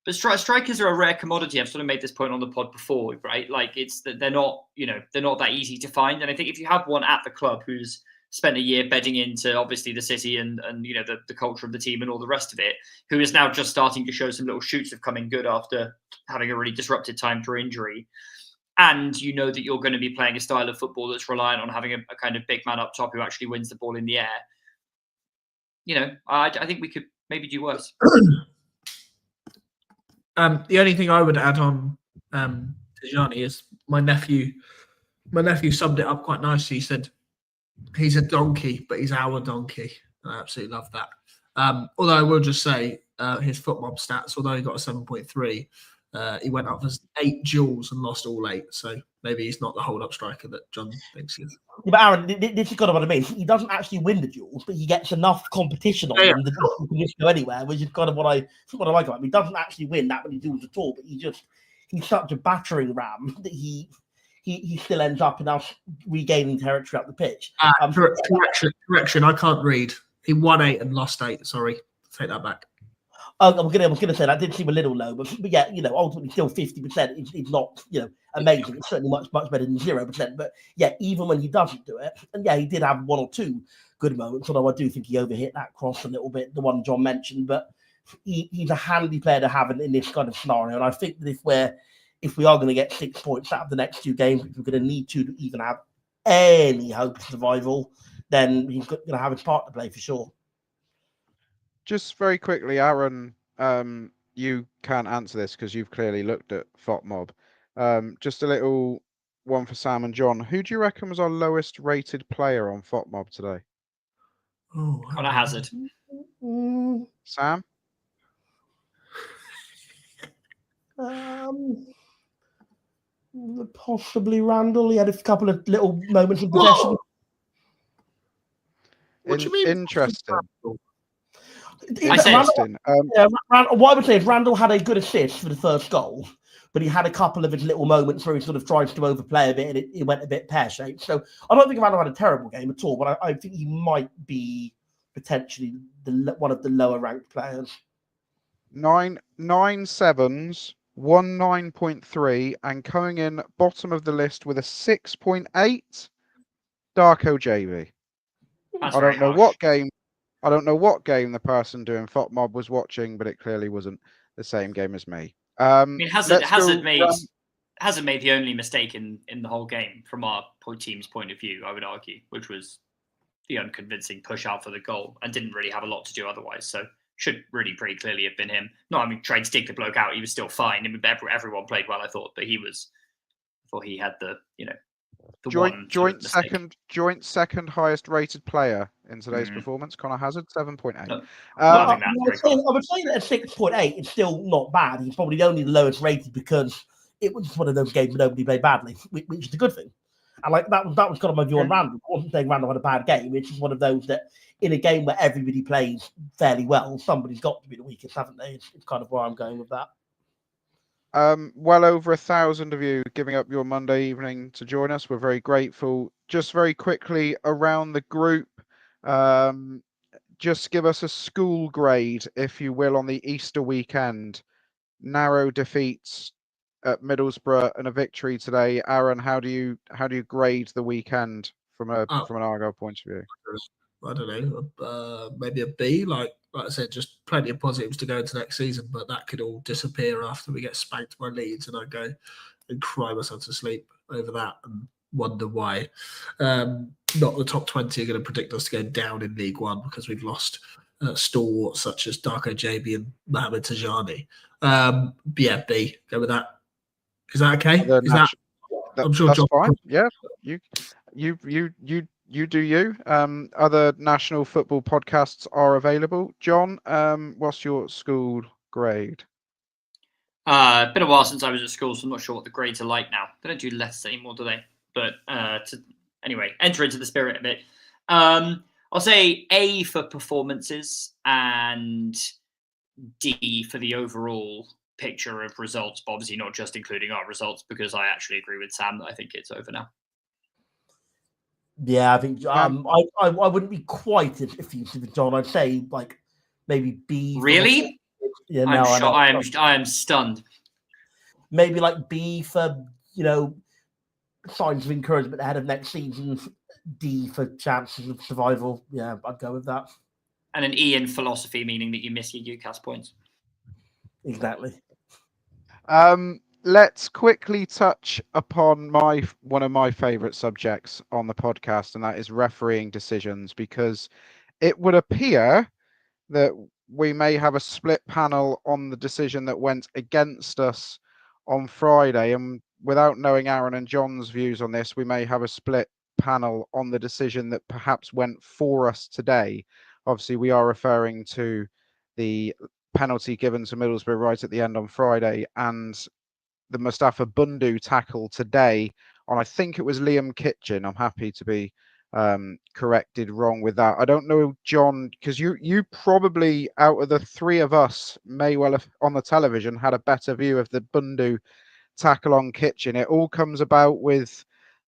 But strikers are a rare commodity. I've sort of made this point on the pod before, right? Like it's that they're not that easy to find. And I think if you have one at the club who's spent a year bedding into obviously the city and the culture of the team and all the rest of it, who is now just starting to show some little shoots of coming good after having a really disrupted time through injury, and that you're going to be playing a style of football that's reliant on having a kind of big man up top who actually wins the ball in the air, I think we could maybe do worse. The only thing I would add on Tijani is my nephew summed it up quite nicely. He said, he's a donkey, but he's our donkey. I absolutely love that. Although I will just say his FootMob stats, although he got a 7.3, he went up for 8 duels and lost all 8. So maybe he's not the hold-up striker that John thinks he is. Yeah, but Aaron, this is kind of what I mean. He doesn't actually win the duels, but he gets enough competition on him that he can just go anywhere, which is kind of what I like about him. He doesn't actually win that many duels at all, but he's such a battering ram that he still ends up in us regaining territory up the pitch. Correction, I can't read. He won 8 and lost 8. Sorry, take that back. I'm gonna say that did seem a little low, but yeah, ultimately still 50% is not amazing. It's certainly much better than 0%. But yeah, even when he doesn't do it, and yeah, he did have 1 or 2 good moments, although I do think he overhit that cross a little bit, the one John mentioned. But he's a handy player to have in this kind of scenario, and I think that if we are going to get 6 points out of the next 2 games, which we're going to need to even have any hope of survival, then he's going to have his part to play for sure. Just very quickly, Aaron, you can't answer this because you've clearly looked at FOTMob. Just a little one for Sam and John. Who do you reckon was our lowest rated player on FOTMob today? On a hazard. Sam? Possibly Randall. He had a couple of little moments of possession. What do you mean? Interesting. What I would say is Randall had a good assist for the first goal, but he had a couple of his little moments where he sort of tries to overplay a bit and it went a bit pear-shaped. So I don't think Randall had a terrible game at all, but I think he might be potentially one of the lower ranked players. 9 sevens, 1 9.3, and coming in bottom of the list with a 6.8, Darko Gyabi. That's I very don't know harsh. what game. I don't know what game the person doing FOTMob was watching, but it clearly wasn't the same game as me. I mean, Hazard Let's go made the only mistake in the whole game from our team's point of view, I would argue, which was the unconvincing push out for the goal, and didn't really have a lot to do otherwise. So should really pretty clearly have been him. No, I mean, tried to dig the bloke out. He was still fine. I mean, everyone played well, I thought, but I thought he had the joint second highest rated player in today's performance. Connor Hazard 7.8. No, I would say that at 6.8, it's still not bad. He's probably only the lowest rated because it was just one of those games where nobody played badly, which is a good thing. And like that was kind of my view on Randall. I wasn't saying Randall had a bad game. It's just one of those that in a game where everybody plays fairly well, somebody's got to be the weakest, haven't they? It's kind of where I'm going with that. Well over 1,000 of you giving up your Monday evening to join us. We're very grateful. Just very quickly around the group, just give us a school grade, if you will, on the Easter weekend. Narrow defeats at Middlesbrough and a victory today. Aaron, how do you grade the weekend from an Argyle point of view? I don't know, maybe a B. Like I said, just plenty of positives to go into next season, but that could all disappear after we get spanked by Leeds, and I go and cry myself to sleep over that and wonder why not the top 20 are going to predict us to go down in League One because we've lost stalwarts such as Darko Gyabi and Mohamed Tajani. Yeah, B. Go with that. Is that okay? I'm sure that's John. Fine. Yeah, you do you. Other national football podcasts are available. John, what's your school grade? Been a while since I was at school, so I'm not sure what the grades are like now. They don't do letters anymore, do they? But anyway, enter into the spirit of it. I'll say A for performances and D for the overall picture of results, but obviously not just including our results, because I actually agree with Sam that I think it's over now. Yeah, I think I wouldn't be quite as effusive as John. I'd say like maybe B. Really? Yeah, no, I am stunned. Maybe like B for signs of encouragement ahead of next season. D for chances of survival. Yeah, I'd go with that. And an E in philosophy, meaning that you miss your UCAS points. Exactly. Let's quickly touch upon one of my favourite subjects on the podcast, and that is refereeing decisions, because it would appear that we may have a split panel on the decision that went against us on Friday. And without knowing Aaron and John's views on this, we may have a split panel on the decision that perhaps went for us today. Obviously, we are referring to the penalty given to Middlesbrough right at the end on Friday, and the Mustafa Bundu tackle today on, I think it was Liam Kitchen. I'm happy to be corrected wrong with that. I don't know, John, because you probably, out of the three of us, may well have on the television had a better view of the Bundu tackle on Kitchen. It all comes about with,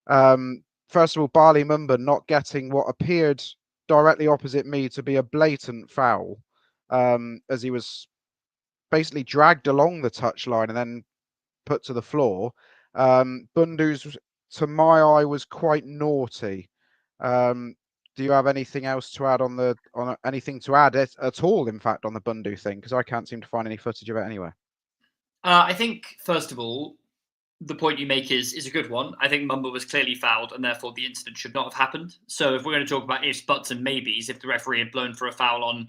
first of all, Barley Mumba not getting what appeared directly opposite me to be a blatant foul, as he was basically dragged along the touchline and then put to the floor. Bundu's, to my eye, was quite naughty. Do you have anything else to add on anything to add at all, in fact, on the Bundu thing? Because I can't seem to find any footage of it anywhere. I think, first of all, the point you make is a good one. I think Mumba was clearly fouled, and therefore the incident should not have happened. So if we're going to talk about ifs, buts, and maybes, if the referee had blown for a foul on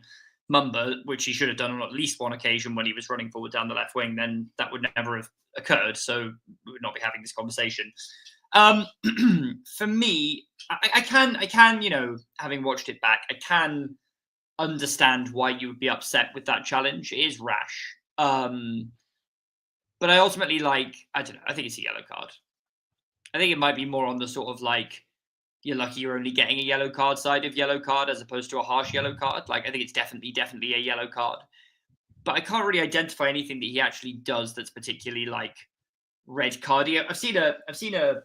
Mumba, which he should have done on at least one occasion when he was running forward down the left wing, then that would never have occurred. So we would not be having this conversation. For me, I can, having watched it back, I can understand why you would be upset with that challenge. It is rash. But I ultimately I don't know, I think it's a yellow card. I think it might be more on the sort of you're lucky you're only getting a yellow card side of yellow card as opposed to a harsh yellow card. I think it's definitely a yellow card. But I can't really identify anything that he actually does that's particularly red cardy. I've seen a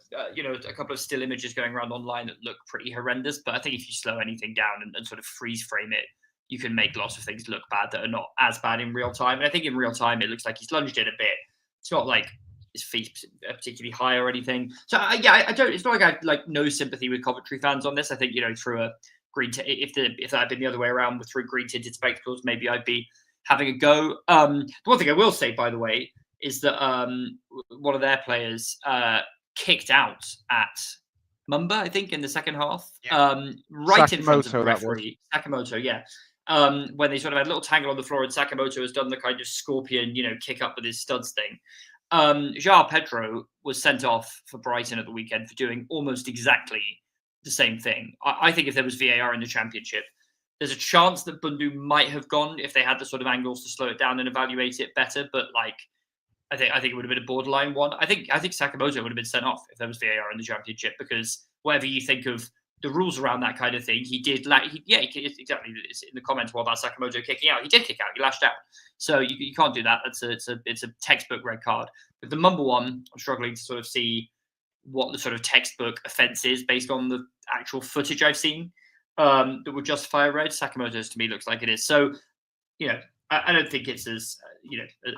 couple of still images going around online that look pretty horrendous, but I think if you slow anything down and sort of freeze frame it, you can make lots of things look bad that are not as bad in real time. And I think in real time, it looks like he's lunged in a bit. It's not like his feet are particularly high or anything. So I don't. It's not like I no sympathy with Coventry fans on this. I think through a if that had been the other way around with through green tinted spectacles, maybe I'd be having a go. The one thing I will say, by the way, is that one of their players kicked out at Mumba, I think, in the second half, right in front of the referee. Sakamoto, yeah. When they sort of had a little tangle on the floor, and Sakamoto has done the kind of scorpion, kick up with his studs thing. João Pedro was sent off for Brighton at the weekend for doing almost exactly the same thing. I think if there was VAR in the Championship, there's a chance that Bundu might have gone if they had the sort of angles to slow it down and evaluate it better. But I think it would have been a borderline one. I think Sakamoto would have been sent off if there was VAR in the Championship, because whatever you think of the rules around that kind of thing, he did. Exactly. It's in the comments about Sakamoto kicking out. He did kick out. He lashed out. So you can't do that. It's a textbook red card. But the Mumba one, I'm struggling to sort of see what the sort of textbook offence is based on the actual footage I've seen that would justify a red. Sakamoto's to me looks like it is. So I don't think it's as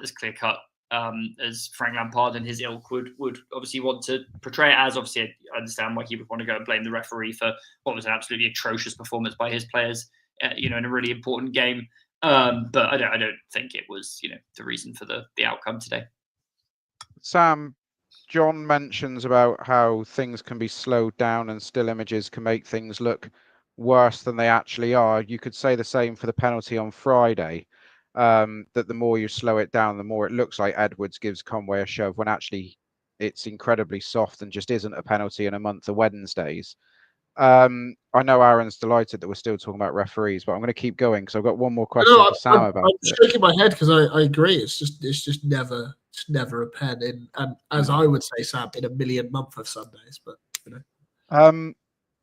as clear cut as Frank Lampard and his ilk would obviously want to portray it as. Obviously, I understand why he would want to go and blame the referee for what was an absolutely atrocious performance by his players, in a really important game. But I don't think it was, the reason for the outcome today. Sam, Jon mentions about how things can be slowed down and still images can make things look worse than they actually are. You could say the same for the penalty on Friday. That the more you slow it down, the more it looks like Edwards gives Conway a shove, when actually it's incredibly soft and just isn't a penalty in a month of Wednesdays. I know Aaron's delighted that we're still talking about referees, but I'm going to keep going because I've got one more question for Sam about it. I'm shaking my head because I agree. It's just never a pen, and as I would say, Sam, in a million month of Sundays. But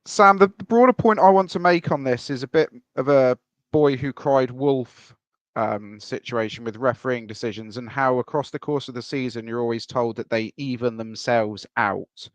Sam, the broader point I want to make on this is a bit of a boy who cried wolf situation with refereeing decisions, and how across the course of the season you're always told that they even themselves out.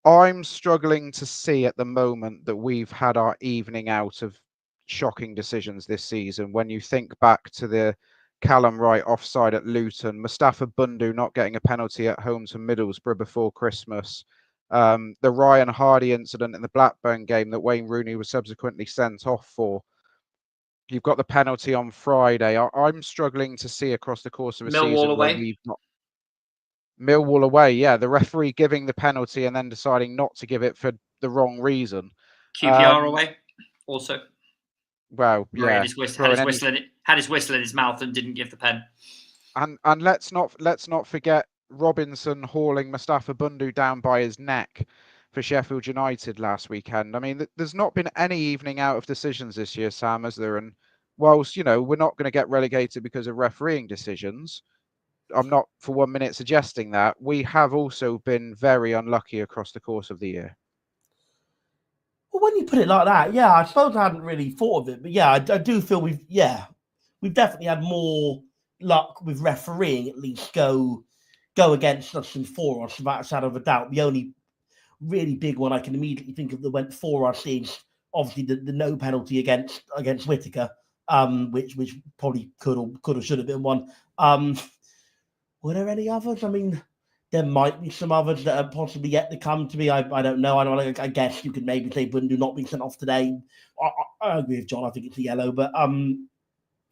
I'm struggling to see at the moment that we've had our evening out of shocking decisions this season. When you think back to the Callum Wright offside at Luton, Mustafa Bundu not getting a penalty at home to Middlesbrough before Christmas, the Ryan Hardy incident in the Blackburn game that Wayne Rooney was subsequently sent off for. You've got the penalty on Friday. I'm struggling to see across the course of a season where we've not. Millwall away, yeah. The referee giving the penalty and then deciding not to give it for the wrong reason. QPR away, also. Well, yeah. Had his whistle in his mouth and didn't give the pen. And let's not forget Robinson hauling Mustafa Bundu down by his neck for Sheffield United last weekend. I mean, there's not been any evening out of decisions this year, Sam, has there? And whilst, we're not going to get relegated because of refereeing decisions, I'm not for 1 minute suggesting that. We have also been very unlucky across the course of the year. Well, when you put it like that, yeah, I suppose I hadn't really thought of it. But yeah, I do feel we've definitely had more luck with refereeing, at least go against us than for us, without a shadow of a doubt. The only really big one I can immediately think of that went for us is obviously the no penalty against Whittaker, which probably could or should have been one. Were there any others? I mean, there might be some others that are possibly yet to come to me. I don't know. I guess you could maybe say Bundu not being sent off today. I agree with Jon. I think it's a yellow, but and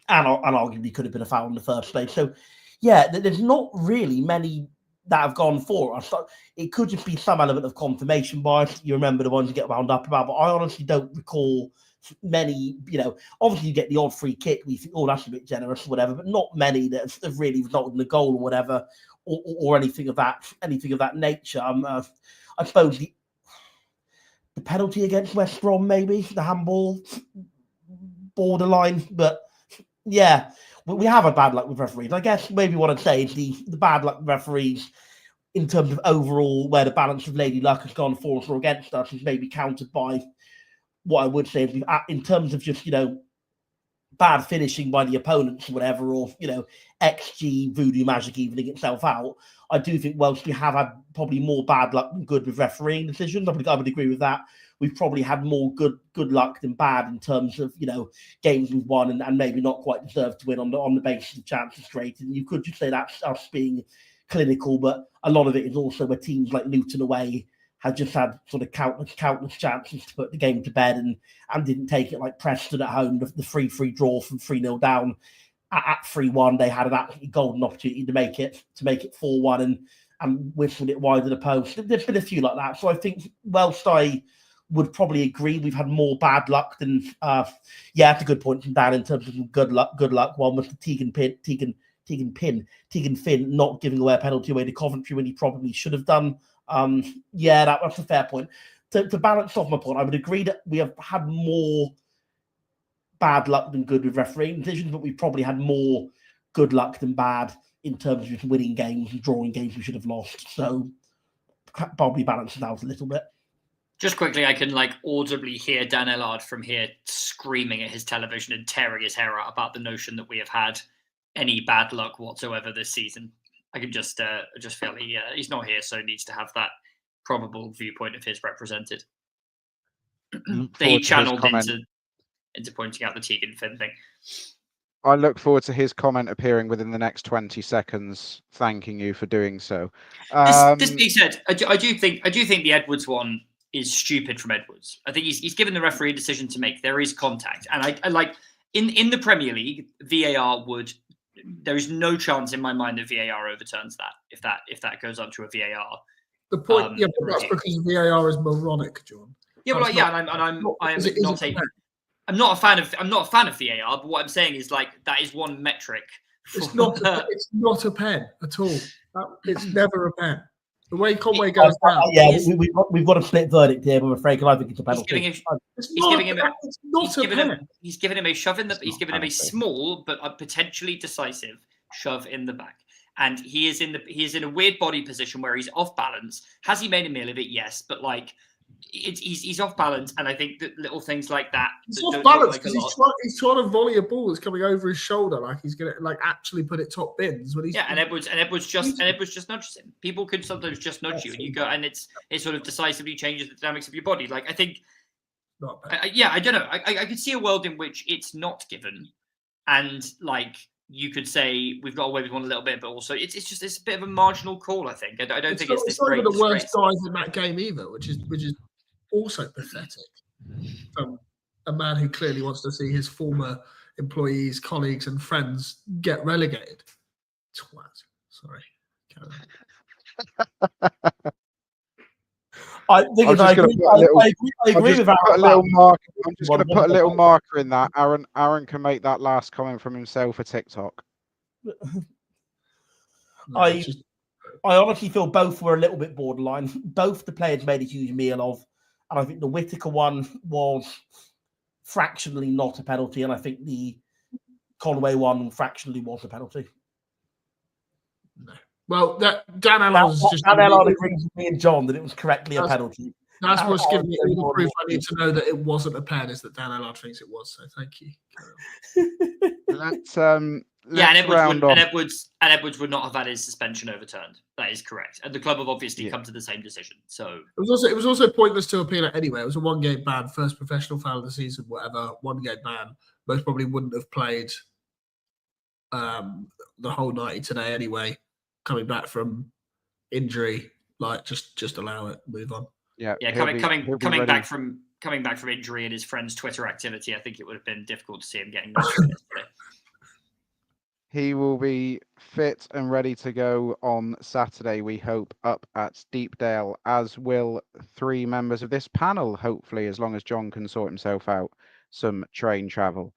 arguably could have been a foul in the first place. So yeah, there's not really many that have gone for us. So it could just be some element of confirmation bias. You remember the ones you get wound up about, but I honestly don't recall many. Obviously you get the odd free kick. We think, oh, that's a bit generous or whatever, but not many that have really resulted in a goal or whatever, or anything of that nature. I suppose the penalty against West Brom, maybe the handball, borderline, but yeah. We have a bad luck with referees. I guess maybe what I'd say is the bad luck with referees in terms of overall where the balance of Lady Luck has gone for us or against us is maybe countered by what I would say is in terms of just, bad finishing by the opponents or whatever, or, XG voodoo magic evening itself out. I do think whilst we have had probably more bad luck than good with refereeing decisions, I would agree with that. We've probably had more good luck than bad in terms of, games we've won and maybe not quite deserved to win on the basis of chances created. And you could just say that's us being clinical, but a lot of it is also where teams like Luton away had just had sort of countless chances to put the game to bed and didn't take it, like Preston at home, the 3-3 draw from 3-0 down at 3-1. They had an absolutely golden opportunity to make it 4-1 and whistled it wide of the post. There's been a few like that. So I think whilst I would probably agree we've had more bad luck than that's a good point from Dan in terms of good luck. One was the Tegan Finn not giving away a penalty away to Coventry when he probably should have done. That's a fair point. To balance off my point, I would agree that we have had more bad luck than good with refereeing decisions, but we've probably had more good luck than bad in terms of just winning games and drawing games we should have lost. So probably balance it out a little bit. Just quickly, I can audibly hear Dan Ellard from here screaming at his television and tearing his hair out about the notion that we have had any bad luck whatsoever this season. I can just feel he's not here, so he needs to have that probable viewpoint of his represented. That he channeled into pointing out the Tegan Finn thing. I look forward to his comment appearing within the next 20 seconds, thanking you for doing so. This being said, I do think the Edwards one is stupid from Edwards. I think he's given the referee a decision to make. There is contact, and I like in the Premier League, VAR would. There is no chance in my mind that VAR overturns that if that goes on to a VAR. The point, but that's because VAR is moronic, John. Yeah, well, I'm not a fan of VAR, but what I'm saying is that is one metric. It's not a pen at all. It's never a pen. The way Conway goes down. We've got a split verdict here, I'm afraid, because I think it's a penalty. He's giving him a shove in the. He's giving him a small but a potentially decisive shove in the back, and he is in a weird body position where he's off balance. Has he made a meal of it? Yes, but he's off balance, and I think that little things like that. He's off balance because he's trying to volley a ball that's coming over his shoulder, like he's gonna actually put it top bins. And Edwards just nudges him. People could sometimes just nudge you, and you go, and it sort of decisively changes the dynamics of your body. I think, I don't know. I could see a world in which it's not given, and you could say we've got away with one a little bit, but also it's a bit of a marginal call. I think I don't think it's this great. It's not the worst guys in that game either, which is also pathetic from a man who clearly wants to see his former employees, colleagues, and friends get relegated. Twat. Sorry. I'm just going to put a little marker in that. Aaron can make that last comment from himself for TikTok. I honestly feel both were a little bit borderline. Both the players made a huge meal of, and I think the Whittaker one was fractionally not a penalty, and I think the Conway one fractionally was a penalty. No. Well, Dan Ellard agrees with me and John that it was correctly a penalty. That's what's giving me all the proof I need to know that it wasn't a pen, is that Dan Ellard thinks it was. So thank you. Let's Edwards would not have had his suspension overturned. That is correct, and the club have obviously come to the same decision. So it was also pointless to appeal it anyway. It was a 1-game ban, first professional foul of the season, whatever. 1-game ban. Most probably wouldn't have played the whole 90 today anyway. Coming back from injury, just allow it, move on. Yeah. Coming back from injury and his friend's Twitter activity, I think it would have been difficult to see him getting knocked yesterday. He will be fit and ready to go on Saturday, we hope, up at Deepdale, as will 3 members of this panel, hopefully, as long as John can sort himself out some train travel.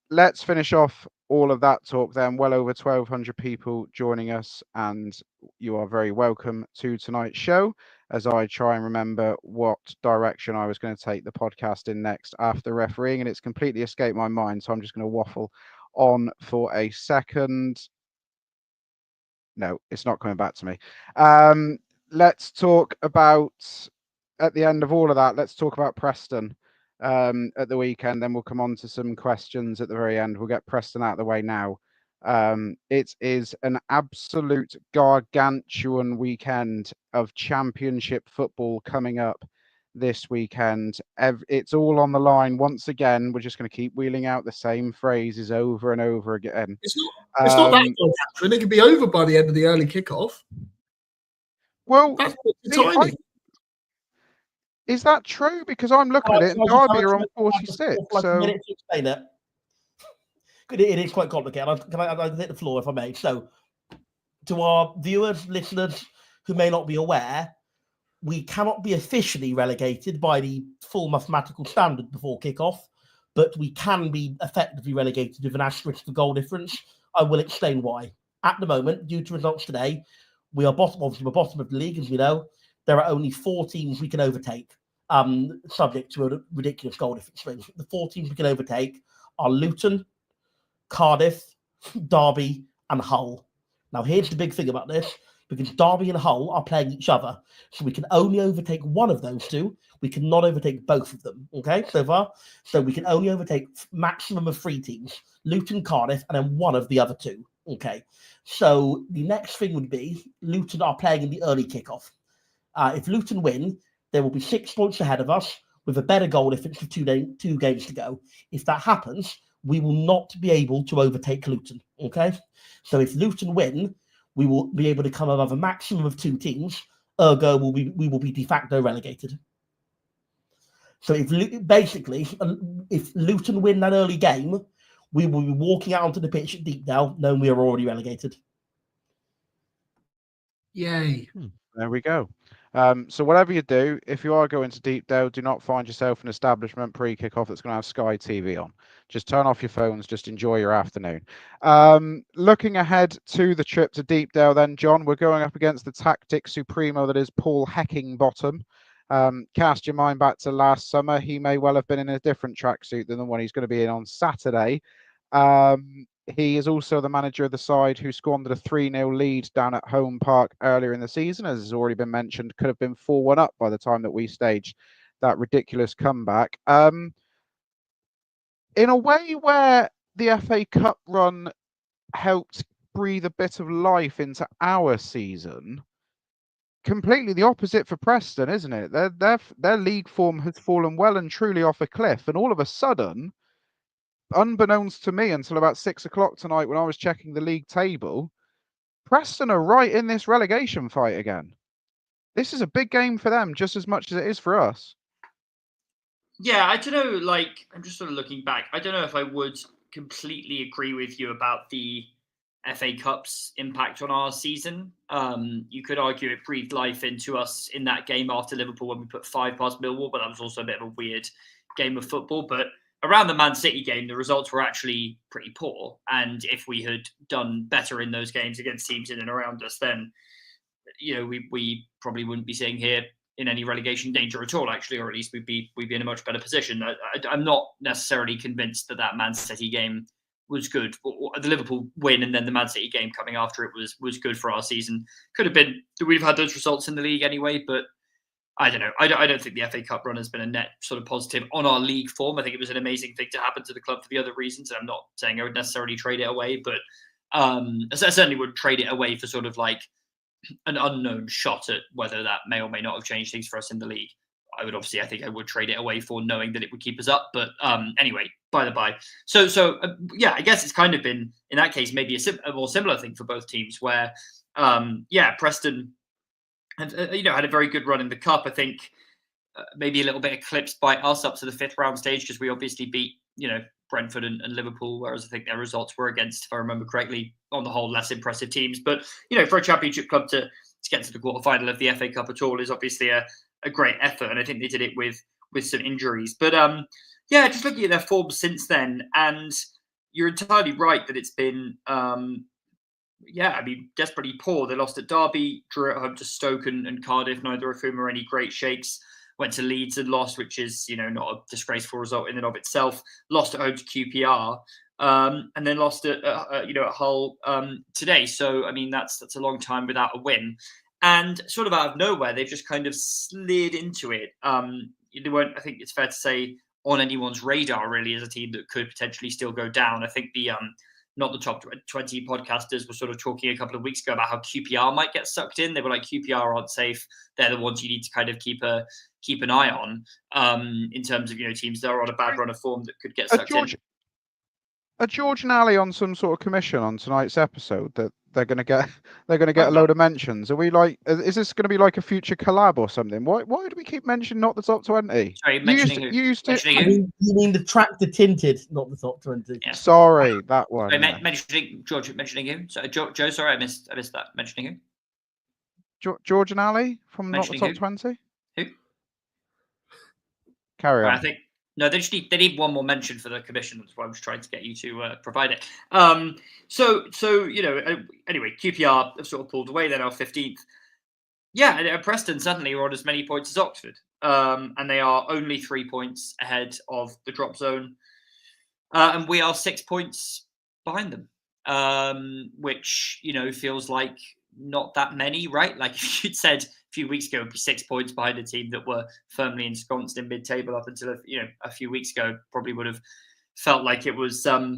Let's finish off all of that talk then. Well over 1,200 people joining us, and you are very welcome to tonight's show as I try and remember what direction I was going to take the podcast in next after refereeing, and it's completely escaped my mind, so I'm just going to waffle on for a second. No, it's not coming back to me. Let's talk about, at the end of all of that, let's talk about Preston at the weekend, then we'll come on to some questions at the very end. We'll get Preston out of the way now. It is an absolute gargantuan weekend of championship football coming up this weekend. It's all on the line once again. We're just going to keep wheeling out the same phrases over and over again. It's not that gargantuan. It could be over by the end of the early kickoff. Well, That's see, tiny. is that true? Because I'm looking at it, and Derby are on 46. Like a So minute to explain it. It is quite complicated. Can I hit the floor if I may? So, to our viewers, listeners who may not be aware, we cannot be officially relegated by the full mathematical standard before kickoff, but we can be effectively relegated with an asterisk for goal difference. I will explain why. At the moment, due to results today, we are bottom of the league, as we know. There are only 4 teams we can overtake, subject to a ridiculous goal difference. The 4 teams we can overtake are Luton, Cardiff, Derby, and Hull. Now, here's the big thing about this, because Derby and Hull are playing each other. So we can only overtake one of those 2. We cannot overtake both of them, okay, so far. So we can only overtake maximum of 3 teams, Luton, Cardiff, and then one of the other 2, okay. So the next thing would be Luton are playing in the early kickoff. If Luton win, they will be 6 points ahead of us with a better goal difference with 2 games to go. If that happens, we will not be able to overtake Luton, okay? So if Luton win, we will be able to come above a maximum of 2 teams, ergo we will be de facto relegated. So if Luton win that early game, we will be walking out onto the pitch at Deepdale knowing we are already relegated. Yay. There we go. So whatever you do, if you are going to Deepdale, do not find yourself an establishment pre-kickoff that's going to have Sky TV on. Just turn off your phones, just enjoy your afternoon. Looking ahead to the trip to Deepdale then, John, we're going up against the tactic supremo that is Paul Heckingbottom. Cast your mind back to last summer. He may well have been in a different tracksuit than the one he's going to be in on Saturday. He is also the manager of the side who squandered a 3-0 lead down at Home Park earlier in the season, as has already been mentioned, could have been 4-1 up by the time that we staged that ridiculous comeback. In a way where the FA Cup run helped breathe a bit of life into our season, completely the opposite for Preston, isn't it? Their league form has fallen well and truly off a cliff, and all of a sudden, unbeknownst to me until about 6 o'clock tonight when I was checking the league table, Preston are right in this relegation fight again. This is a big game for them just as much as it is for us. Yeah, I don't know, like, I'm just sort of looking back. I don't know if I would completely agree with you about the FA Cup's impact on our season. You could argue it breathed life into us in that game after Liverpool when we put 5 past Millwall, but that was also a bit of a weird game of football. But around the Man City game, the results were actually pretty poor. And if we had done better in those games against teams in and around us, then, you know, we probably wouldn't be sitting here in any relegation danger at all, actually, or at least we'd be in a much better position. I'm not necessarily convinced that Man City game was good. The Liverpool win and then the Man City game coming after it was good for our season. Could have been, we'd have had those results in the league anyway, but I don't know. I don't think the FA Cup run has been a net sort of positive on our league form. I think it was an amazing thing to happen to the club for the other reasons. And I'm not saying I would necessarily trade it away, but I certainly would trade it away for sort of like an unknown shot at whether that may or may not have changed things for us in the league. I think I would trade it away for knowing that it would keep us up. But anyway, by the by. So yeah, I guess it's kind of been, in that case, maybe a more similar thing for both teams where, Preston had a very good run in the cup. I think maybe a little bit eclipsed by us up to the 5th round stage because we obviously beat, Brentford and Liverpool, whereas I think their results were against, if I remember correctly, on the whole, less impressive teams. But, for a championship club to get to the quarterfinal of the FA Cup at all is obviously a great effort. And I think they did it with some injuries. But, just looking at their form since then, and you're entirely right that it's been, desperately poor. They lost at Derby, drew at home to Stoke and Cardiff, neither of whom are any great shakes. Went to Leeds and lost, which is, not a disgraceful result in and of itself. Lost at home to QPR, and then lost at Hull today. So, that's a long time without a win. And sort of out of nowhere, they've just kind of slid into it. They weren't, I think it's fair to say, on anyone's radar, really, as a team that could potentially still go down. I think the not the top 20 podcasters were sort of talking a couple of weeks ago about how QPR might get sucked in. They were like, QPR aren't safe. They're the ones you need to kind of keep an eye on in terms of, teams that are on a bad run of form that could get sucked in. George and Ali on some sort of commission on tonight's episode that they're going to get a load of mentions. Are we like? Is this going to be like a future collab or something? Why do we keep mentioning not the top 20? Sorry, You used to. You mean the tractor tinted, not the top 20? Yeah. Sorry, that one. Sorry, Yeah. mentioning George, mentioning you. So, Joe, sorry, I missed that. Mentioning you. George and Ali from Mentioning not the top 20. Who? Carry on. I think no, they need one more mention for the commission. That's why I was trying to get you to provide it. So anyway, QPR have sort of pulled away. They're now 15th. Yeah, and Preston suddenly are on as many points as Oxford, and they are only 3 points ahead of the drop zone, and we are 6 points behind them, which feels like not that many, right? Like if you'd said a few weeks ago, it'd be 6 points behind a team that were firmly ensconced in mid-table up until a few weeks ago, probably would have felt like it was not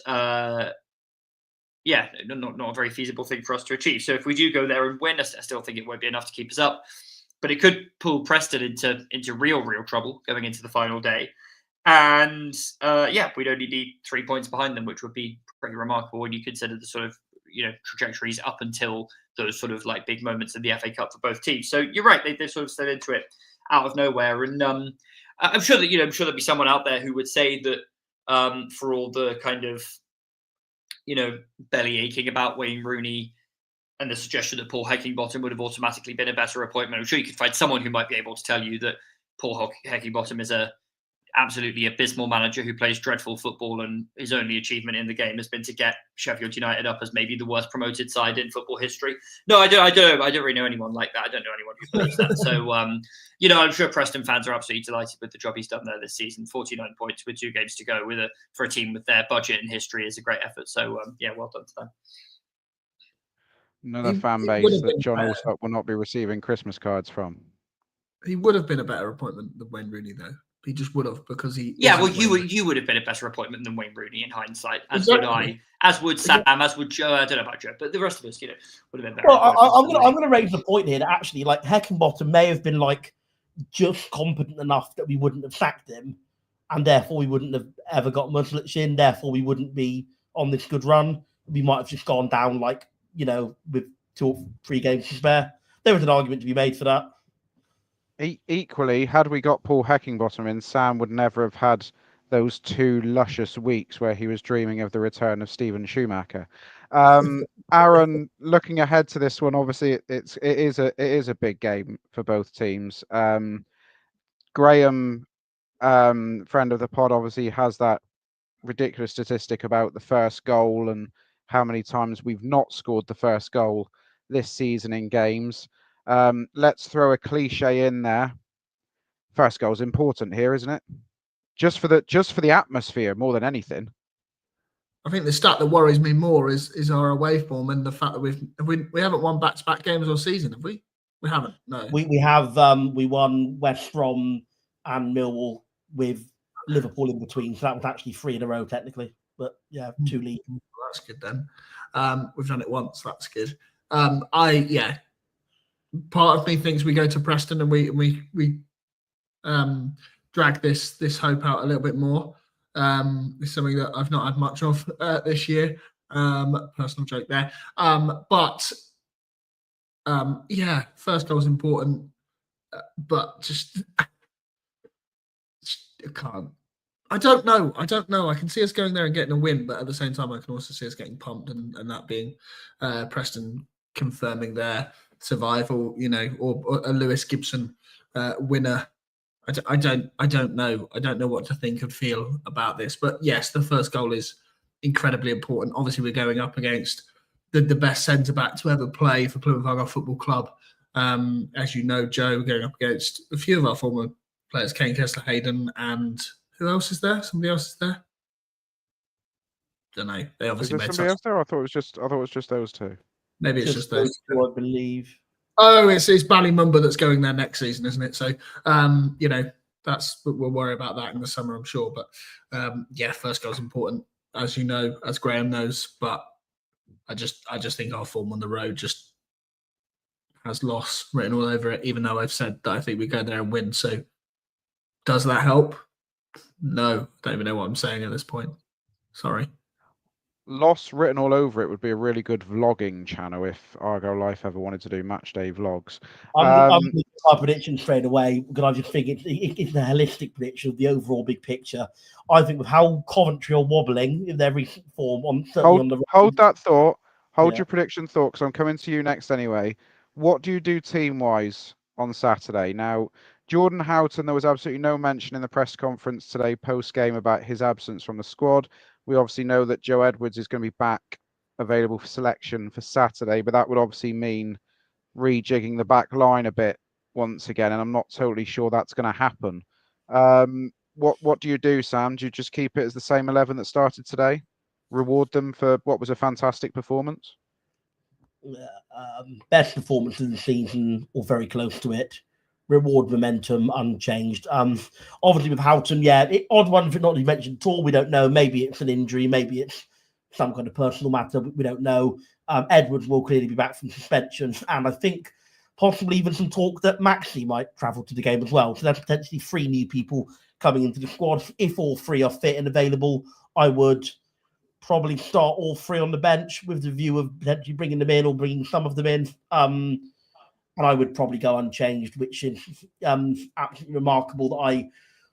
a very feasible thing for us to achieve. So if we do go there and win, I still think it won't be enough to keep us up, but it could pull Preston into real trouble going into the final day. And we'd only need 3 points behind them, which would be pretty remarkable when you consider the sort of trajectories up until those sort of like big moments in the FA Cup for both teams. So you're right, they sort of slid into it out of nowhere, and I'm sure that there'd be someone out there who would say that for all the kind of belly aching about Wayne Rooney and the suggestion that Paul Heckingbottom would have automatically been a better appointment, I'm sure you could find someone who might be able to tell you that Paul Heckingbottom is a absolutely abysmal manager who plays dreadful football, and his only achievement in the game has been to get Sheffield United up as maybe the worst promoted side in football history. No, I don't really know anyone like that. I don't know anyone who believes that. So, I'm sure Preston fans are absolutely delighted with the job he's done there this season. 49 points with 2 games to go for a team with their budget and history is a great effort. So, well done to them. Another fan base that John Allsop will not be receiving Christmas cards from. He would have been a better appointment than Wayne Rooney, though. He just would have, because he. Yeah, well, you would have been a better appointment than Wayne Rooney in hindsight, as would I, as would Sam, as would Joe. I don't know about Joe, but the rest of us, would have been better. Well, I'm gonna raise the point here that actually, like, Heckingbottom may have been like just competent enough that we wouldn't have sacked him, and therefore we wouldn't have ever got Muslich in. Therefore, we wouldn't be on this good run. We might have just gone down, like, with 2 or 3 games to spare. There was an argument to be made for that. Equally, had we got Paul Heckingbottom in, Sam would never have had those 2 luscious weeks where he was dreaming of the return of Steven Schumacher. Aaron, looking ahead to this one, obviously it is a big game for both teams. Graham, friend of the pod, obviously has that ridiculous statistic about the first goal and how many times we've not scored the first goal this season in games. Let's throw a cliche in there. First goal is important here, isn't it? Just for the atmosphere more than anything. I think the stat that worries me more is our away form and the fact that we haven't won back-to-back games all season, have we? We haven't. No. We have. We won West Brom and Millwall with Liverpool in between, so that was actually 3 in a row technically. But yeah, 2 league. Well, that's good then. We've done it once. That's good. Part of me thinks we go to Preston and we drag this hope out a little bit more. It's something that I've not had much of this year. Personal joke there. First goal is important, but just I can't. I don't know. I can see us going there and getting a win, but at the same time, I can also see us getting pumped and that being Preston confirming their survival, or a Lewis Gibson winner. I don't know. I don't know what to think and feel about this. But yes, the first goal is incredibly important. Obviously, we're going up against the best centre-back to ever play for Plymouth Argyle Football Club. As you know, Joe, we're going up against a few of our former players, Kane Kessler-Hayden, and who else is there? Somebody else is there? Don't know. They obviously made somebody else there. I thought it was just those 2. Maybe it's just those 2, I believe. Oh, it's Ballymumba that's going there next season, isn't it? So, we'll worry about that in the summer, I'm sure. But first goal is important, as you know, as Graham knows. But I just think our form on the road just has loss written all over it. Even though I've said that I think we go there and win. So, does that help? No, don't even know what I'm saying at this point. Sorry. loss written all over it would be a really good vlogging channel if Argyle Life ever wanted to do match day vlogs. I'm going to make my prediction straight away because I just think it's a holistic prediction of the overall big picture. I think with how Coventry are wobbling in their recent form, hold that thought. Hold Yeah. your prediction thought, because I'm coming to you next anyway. What do you do team-wise on Saturday? Now, Jordan Houghton, there was absolutely no mention in the press conference today post-game about his absence from the squad. We obviously know that Joe Edwards is going to be back available for selection for Saturday, but that would obviously mean rejigging the back line a bit once again, and I'm not totally sure that's going to happen. What do you do, Sam? Do you just keep it as the same 11 that started today? Reward them for what was a fantastic performance? Best performance of the season or very close to it. Reward momentum unchanged. Obviously with Houghton, odd one for not to be mentioned at all. We don't know. Maybe it's an injury. Maybe it's some kind of personal matter. We don't know. Edwards will clearly be back from suspension, and I think possibly even some talk that Maxi might travel to the game as well. So there's potentially 3 new people coming into the squad. If all 3 are fit and available, I would probably start all 3 on the bench with the view of potentially bringing them in or bringing some of them in. And I would probably go unchanged, which is absolutely remarkable that I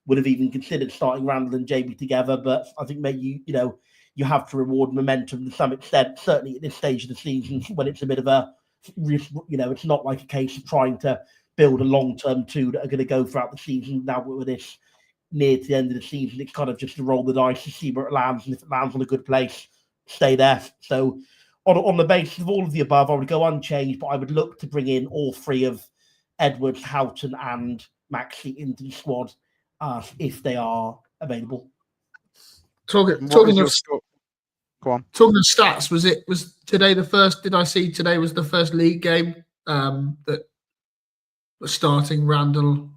would have even considered starting Randall and JB together. But I think maybe, you have to reward momentum to some extent, certainly at this stage of the season when it's a bit of a, it's not like a case of trying to build a long-term 2 that are going to go throughout the season. Now with this near to the end of the season, it's kind of just to roll the dice to see where it lands, and if it lands on a good place, stay there. So on the basis of all of the above, I would go unchanged, but I would look to bring in all 3 of Edwards, Houghton, and Maxi into the squad if they are available. Talking of stats, was today the first? Did I see today was the first league game that was starting Randall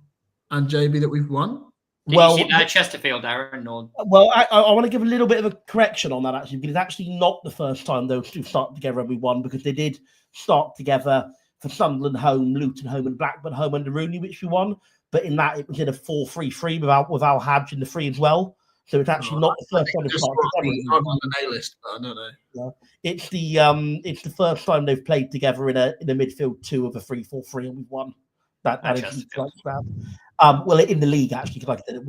and JB that we've won? Did you see that at Chesterfield, Aaron? Or... Well, I want to give a little bit of a correction on that, actually, because it's actually not the first time those 2 started together and we won, because they did start together for Sunderland home, Luton home, and Blackburn home under Rooney, which we won. But in that, it was in a 4-3-3 with Al Hadj in the 3 as well. So it's actually not the first time they've started together. I'm on the A list, but I don't know. Yeah. It's the first time they've played together in a midfield 2 of a 3-4-3, and we've won. That is like that. Well, in the league, actually, because like I said, it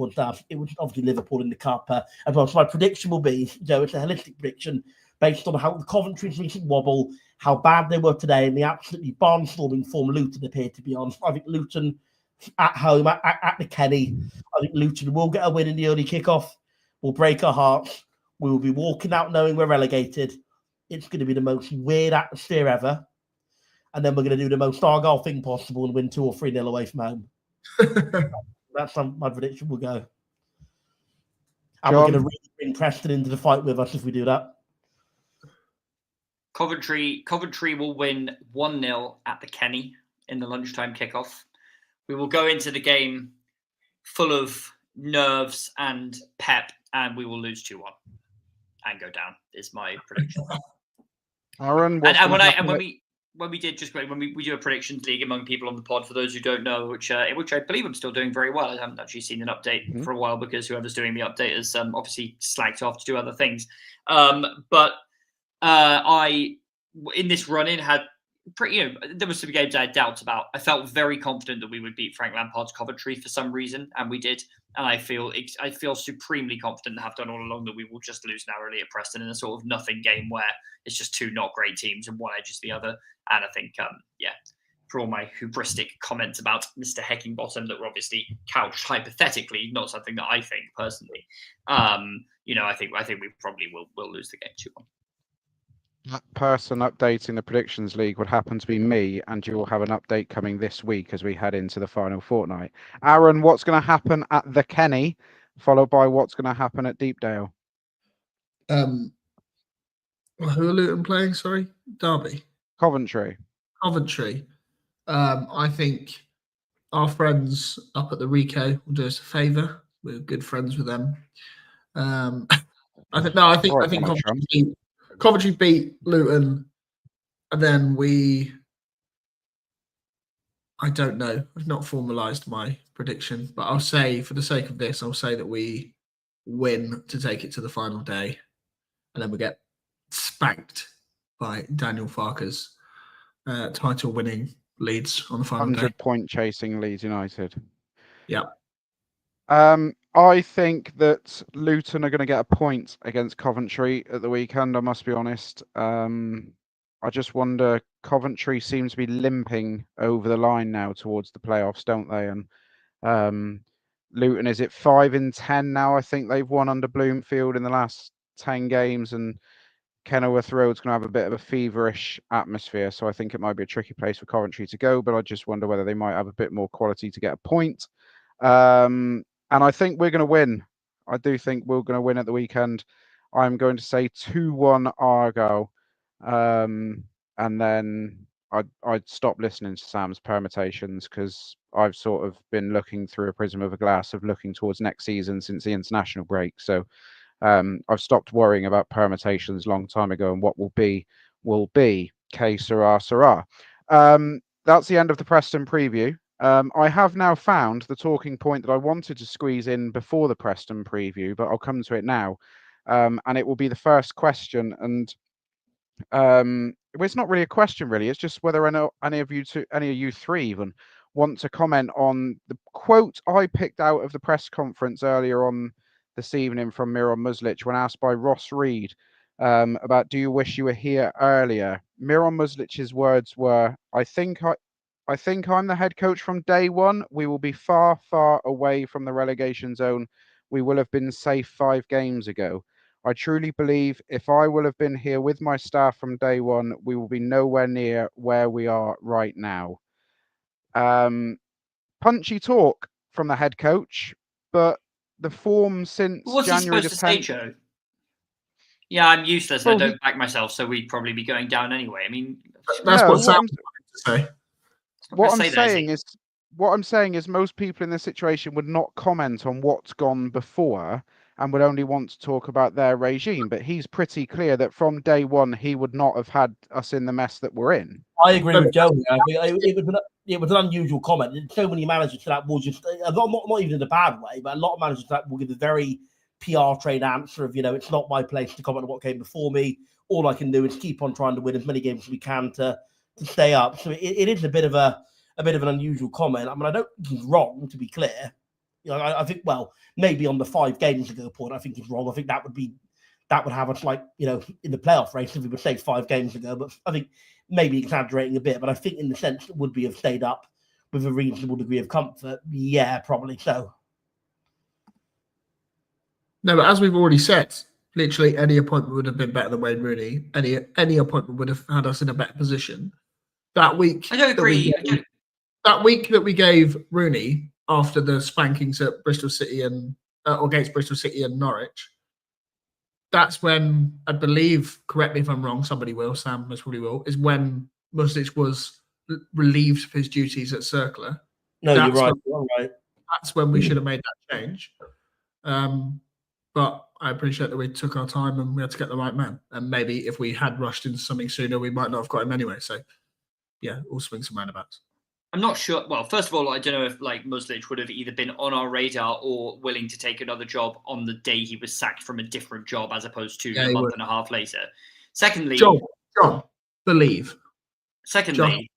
was obviously Liverpool in the cup as well. So my prediction will be, it's a holistic prediction based on how the Coventry's recent wobble, how bad they were today, and the absolutely barnstorming form Luton appeared to be on. I think Luton at home at the Kenny, I think Luton will get a win in the early kickoff. We'll break our hearts. We will be walking out knowing we're relegated. It's going to be the most weird atmosphere ever. And then we're going to do the most Argyle thing possible and win 2 or 3-0 away from home. That's how my prediction will go. And we're going to really bring Preston into the fight with us if we do that. Coventry will win 1-0 at the Kenny in the lunchtime kickoff. We will go into the game full of nerves and pep, and we will lose 2-1 and go down. Is my prediction. Aaron, when we do a predictions league among people on the pod, for those who don't know, which I believe I'm still doing very well. I haven't actually seen an update for a while because whoever's doing the update has obviously slacked off to do other things. But I, in this run-in, had there were some games I had doubts about. I felt very confident that we would beat Frank Lampard's Coventry for some reason, and we did. And I feel supremely confident and have done all along that we will just lose narrowly at Preston in a sort of nothing game where it's just 2 not great teams and one edges the other. And I think, for all my hubristic comments about Mr. Heckingbottom that were obviously couched hypothetically, not something that I think personally, I think we probably will lose the game 2-1. That person updating the predictions league would happen to be me, and you will have an update coming this week as we head into the final fortnight. Aaron, what's going to happen at the Kenny, followed by what's going to happen at Deepdale? Who are Luton playing? Sorry, Derby. Coventry. I think our friends up at the Rico will do us a favour. We're good friends with them. I think Coventry beat Luton, and then I don't know. I've not formalised my prediction, but I'll say, for the sake of this, I'll say that we win to take it to the final day, and then we get spanked by Daniel Farke's title-winning Leeds on the final day. 100-point chasing Leeds United. Yeah. I think that Luton are going to get a point against Coventry at the weekend, I must be honest. I just wonder, Coventry seems to be limping over the line now towards the playoffs, don't they? And Luton, is it 5 in 10 now? I think they've won under Bloomfield in the last 10 games, and Kenilworth Road's going to have a bit of a feverish atmosphere, so I think it might be a tricky place for Coventry to go, but I just wonder whether they might have a bit more quality to get a point. And I think we're going to win. I do think we're going to win at the weekend. I'm going to say 2-1 Argyle. And then I'd stop listening to Sam's permutations, because I've sort of been looking through a prism of a glass of looking towards next season since the international break. So I've stopped worrying about permutations a long time ago, and what will be will be. Que sera, sera. That's the end of the Preston preview. I have now found the talking point that I wanted to squeeze in before the Preston preview, but I'll come to it now. And it will be the first question. And well, it's not really a question, really. It's just whether any of you three even want to comment on the quote I picked out of the press conference earlier on this evening from Miron Muslic when asked by Ross Reed about, do you wish you were here earlier? Miron Muslic's words were, I think I'm the head coach from day one. We will be far, far away from the relegation zone. We will have been safe 5 games ago. I truly believe if I will have been here with my staff from day one, we will be nowhere near where we are right now. Punchy talk from the head coach, but the form since What's January he supposed to say, Joe? Yeah, I'm useless. Well, I don't back myself, so we'd probably be going down anyway. I mean, That's no, what Sam wanted to say. What I'm saying is most people in this situation would not comment on what's gone before and would only want to talk about their regime. But he's pretty clear that from day one, he would not have had us in the mess that we're in. I agree with Joe. I think it was an unusual comment. So many managers to that will just, not even in a bad way, but a lot of managers to that will give a very PR trained answer of, it's not my place to comment on what came before me. All I can do is keep on trying to win as many games as we can to stay up. So it is a bit of an unusual comment. I mean, I don't think he's wrong, to be clear. I think, well, maybe on the 5 games ago point, I think he's wrong. I think that would have us in the playoff race if we would say 5 games ago. But I think maybe exaggerating a bit. But I think in the sense it would be have stayed up with a reasonable degree of comfort. Yeah, probably so. No, but as we've already said, literally any appointment would have been better than Wayne Rooney. Any appointment would have had us in a better position. That week, I don't agree. That week that we gave Rooney after the spankings at Bristol City or against Bristol City and Norwich, that's when, I believe, correct me if I'm wrong, somebody will, Sam most probably will, is when Muslic was relieved of his duties at Circular. No, you're right. That's when we should have made that change. But I appreciate that we took our time and we had to get the right man. And maybe if we had rushed into something sooner, we might not have got him anyway. So, yeah, all swings and roundabouts. I'm not sure. Well, first of all, I don't know if Muslic would have either been on our radar or willing to take another job on the day he was sacked from a different job as opposed to a month and a half later. Secondly, John, believe. Secondly,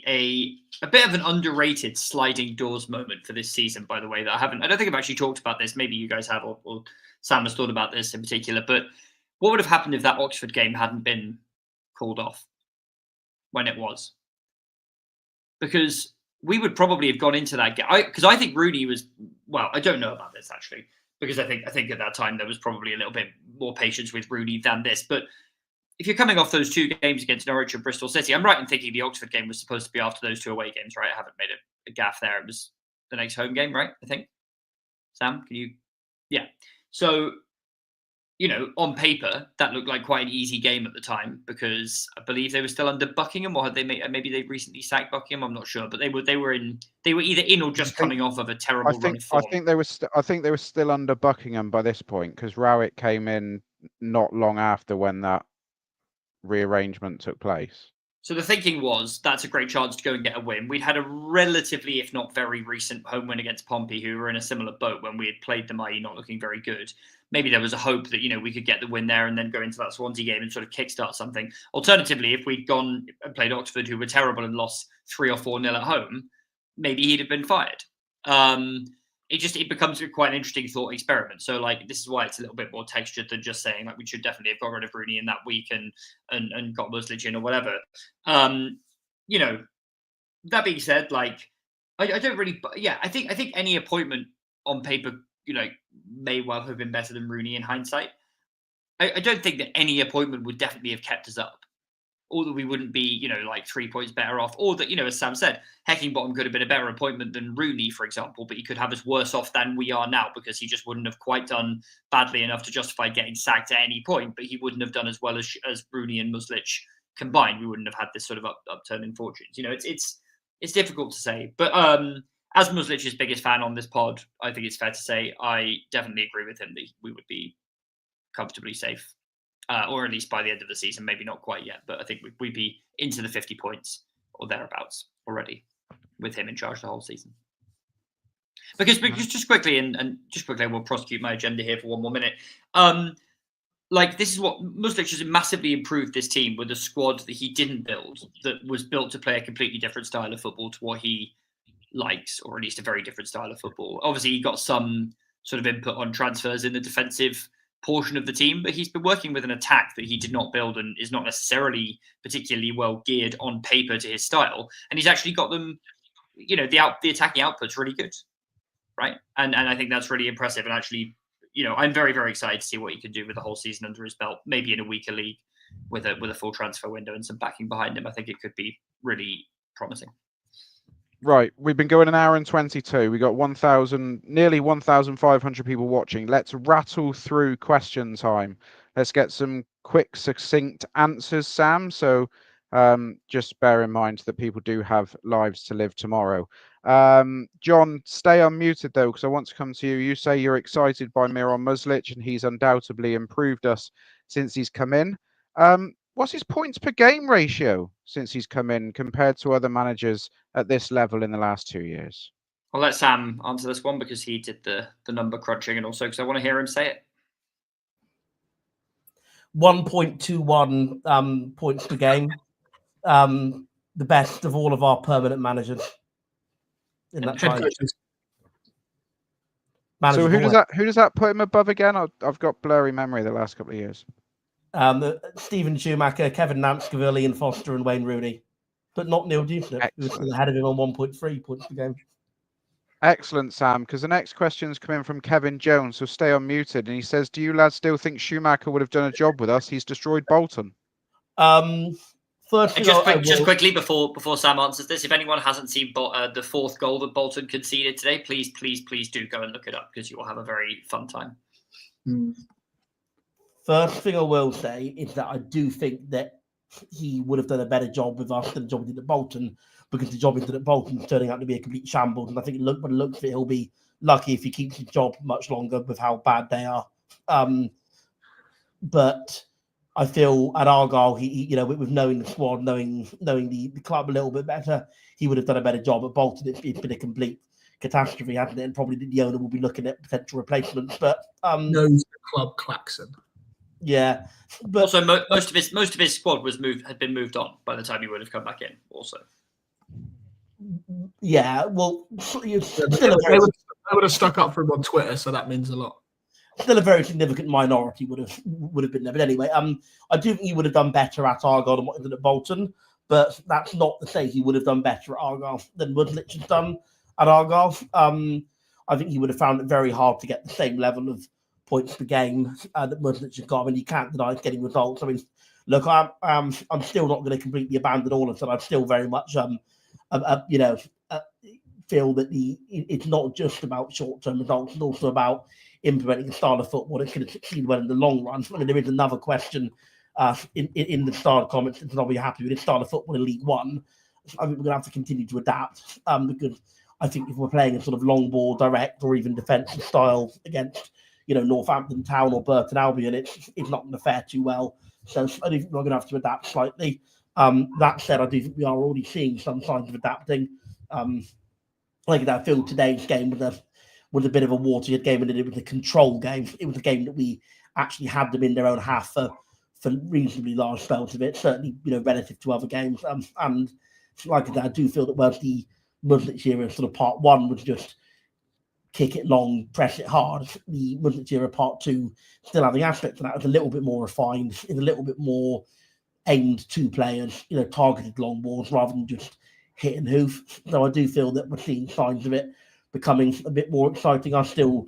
a bit of an underrated sliding doors moment for this season, by the way, that I don't think I've actually talked about this. Maybe you guys have, or Sam has thought about this in particular. But what would have happened if that Oxford game hadn't been called off when it was? Because we would probably have gone into that game. Because I think Rooney was, well, I don't know about this actually, because I think at that time there was probably a little bit more patience with Rooney than this. But if you're coming off those 2 games against Norwich and Bristol City, I'm right in thinking the Oxford game was supposed to be after those 2 away games, right? I haven't made a gaffe there. It was the next home game, right? I think. Sam, can you? Yeah. So, on paper, that looked like quite an easy game at the time because I believe they were still under Buckingham, or had they maybe they recently sacked Buckingham? I'm not sure, but they were either in or just coming off of a terrible run of form. I think they were still under Buckingham by this point because Rowett came in not long after when that rearrangement took place. So the thinking was that's a great chance to go and get a win. We'd had a relatively, if not very recent home win against Pompey, who were in a similar boat when we had played them, i.e. not looking very good. maybe there was a hope that, we could get the win there and then go into that Swansea game and sort of kickstart something. Alternatively, if we'd gone and played Oxford, who were terrible and lost 3 or 4-0 at home, maybe he'd have been fired. It becomes quite an interesting thought experiment. So this is why it's a little bit more textured than just saying we should definitely have got rid of Rooney in that week and got Muslich in or whatever. That being said, I don't really, I think any appointment on paper, may well have been better than Rooney in hindsight. I don't think that any appointment would definitely have kept us up, or that we wouldn't be, 3 points better off, or that, as Sam said, Heckingbottom could have been a better appointment than Rooney, for example, but he could have us worse off than we are now because he just wouldn't have quite done badly enough to justify getting sacked at any point, but he wouldn't have done as well as Rooney and Muslich combined. We wouldn't have had this sort of upturn in fortunes. It's difficult to say, but as Muslich's biggest fan on this pod, I think it's fair to say I definitely agree with him that we would be comfortably safe, or at least by the end of the season. Maybe not quite yet, but I think we'd be into the 50 points or thereabouts already with him in charge the whole season. Because just quickly, and just quickly, I will prosecute my agenda here for one more minute. This is what Muslich has massively improved this team with a squad that he didn't build, that was built to play a completely different style of football to what he likes, or at least a very different style of football. Obviously, he got some sort of input on transfers in the defensive portion of the team, but he's been working with an attack that he did not build and is not necessarily particularly well geared on paper to his style. And he's actually got them, the attacking output's really good, right? And I think that's really impressive. And actually, I'm very, very excited to see what he can do with the whole season under his belt, maybe in a weaker league with a full transfer window and some backing behind him. I think it could be really promising. Right, we've been going an hour and 22. We got nearly 1,500 people watching. Let's rattle through question time. Let's get some quick, succinct answers, Sam. So just bear in mind that people do have lives to live tomorrow. John, stay unmuted though, because I want to come to you. You say you're excited by Miran Muslich, and he's undoubtedly improved us since he's come in. What's his points per game ratio since he's come in compared to other managers at this level in the last 2 years? I'll let Sam answer this one because he did the number crunching, and also because I want to hear him say it. 1.21 points per game. The best of all of our permanent managers in that time. So who does that put him above again? I've got blurry memory the last couple of years. Stephen Schumacher, Kevin Nance, Ian Foster, and Wayne Rooney, but not Neil Dewsnip, who was still ahead of him on 1.3 points per game. Excellent, Sam, because the next question's coming from Kevin Jones, so stay unmuted. And he says, do you lads still think Schumacher would have done a job with us? He's destroyed Bolton. Just quickly before Sam answers this, if anyone hasn't seen the fourth goal that Bolton conceded today, please do go and look it up because you will have a very fun time. First thing I will say is that I do think that he would have done a better job with us than the job he did at Bolton, because the job he did at Bolton is turning out to be a complete shambles. And I think by the looks of it, he'll be lucky if he keeps his job much longer with how bad they are. But I feel at Argyle, he with knowing the squad, knowing the club a little bit better, he would have done a better job. At Bolton, it's been a complete catastrophe, hasn't it? And probably the owner will be looking at potential replacements. But knows the club klaxon. Yeah, but also most of his squad had been moved on by the time he would have come back in. Also, yeah, well, they would have stuck up for him on Twitter, so that means a lot. Still a very significant minority would have been there. But anyway, I do think he would have done better at Argyle than what he did at Bolton. But that's not to say he would have done better at Argyle than Muslich has done at Argyle. I think he would have found it very hard to get the same level of points per game that Muslich has got. I mean, you can't deny getting results. I mean, look, I'm still not going to completely abandon all of it. I'm still very much, feel that it's not just about short-term results. It's also about implementing a style of football that can succeed well in the long run. I mean, there is another question in the style comments. It's not be happy with this style of football in League One. I think we're going to have to continue to adapt because I think if we're playing a sort of long ball, direct, or even defensive style against Northampton Town or Burton Albion, it's not going to fare too well. So I do think we're going to have to adapt slightly. That said, I do think we are already seeing some signs of adapting. I feel today's game was a bit of a watered game, and it was a control game. It was a game that we actually had them in their own half for reasonably large spells of it, certainly, relative to other games. And like I do feel that whereas the Muslich era sort of part one was just kick it long, press it hard, the Muslich era part two still having aspects of that is a little bit more refined, is a little bit more aimed to players, targeted long balls rather than just hit and hoof. So I do feel that we're seeing signs of it becoming a bit more exciting. I still,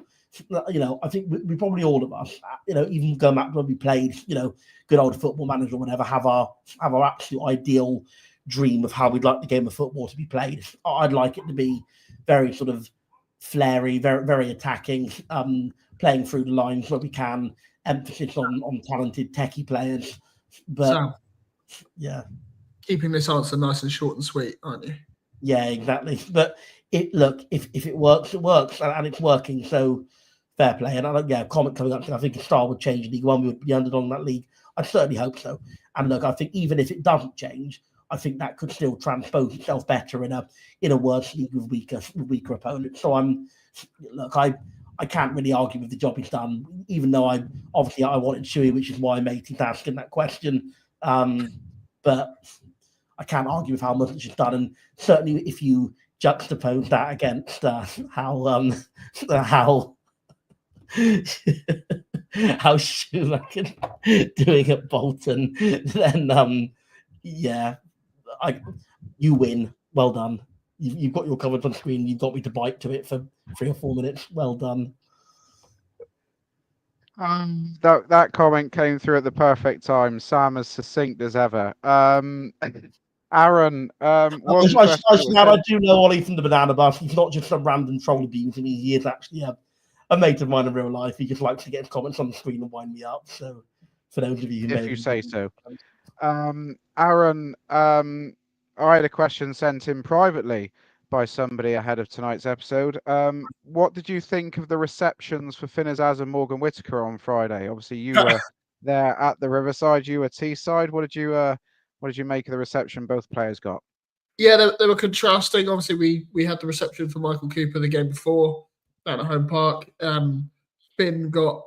I think we probably all of us, even going back to when we played, good old Football Manager or whatever, have our absolute ideal dream of how we'd like the game of football to be played. I'd like it to be very sort of flary, very, very attacking, playing through the lines where we can, emphasis on talented techie players. But Sam, yeah, keeping this answer nice and short and sweet, aren't you? Yeah, exactly. But if it works, it works, and it's working. So fair play. And comment coming up. I think if Star would change League One, we would be underdog in that league. I certainly hope so. And look, I think even if it doesn't change, I think that could still transpose itself better in a worse league with weaker opponents. So I can't really argue with the job he's done, even though I wanted Shuey, which is why Matey's asking that question. But I can't argue with how much it's done, and certainly if you juxtapose that against how Schumacher doing at Bolton, then you win. Well done. You've got your comments on screen. You've got me to bite to it for 3 or 4 minutes. Well done. That comment came through at the perfect time. Sam as succinct as ever. Aaron, I do know Ollie from the Banana Bus. He's not just some random troll abusing me. He is actually a mate of mine in real life. He just likes to get his comments on the screen and wind me up. So, for those of you who if you say so, Aaron, I had a question sent in privately by somebody ahead of tonight's episode. What did you think of the receptions for Finn Azaz and Morgan Whittaker on Friday? Obviously, you were there at the Riverside. You were Teesside. What did you make of the reception both players got? Yeah, they were contrasting. Obviously, we had the reception for Michael Cooper the game before down at Home Park. Finn got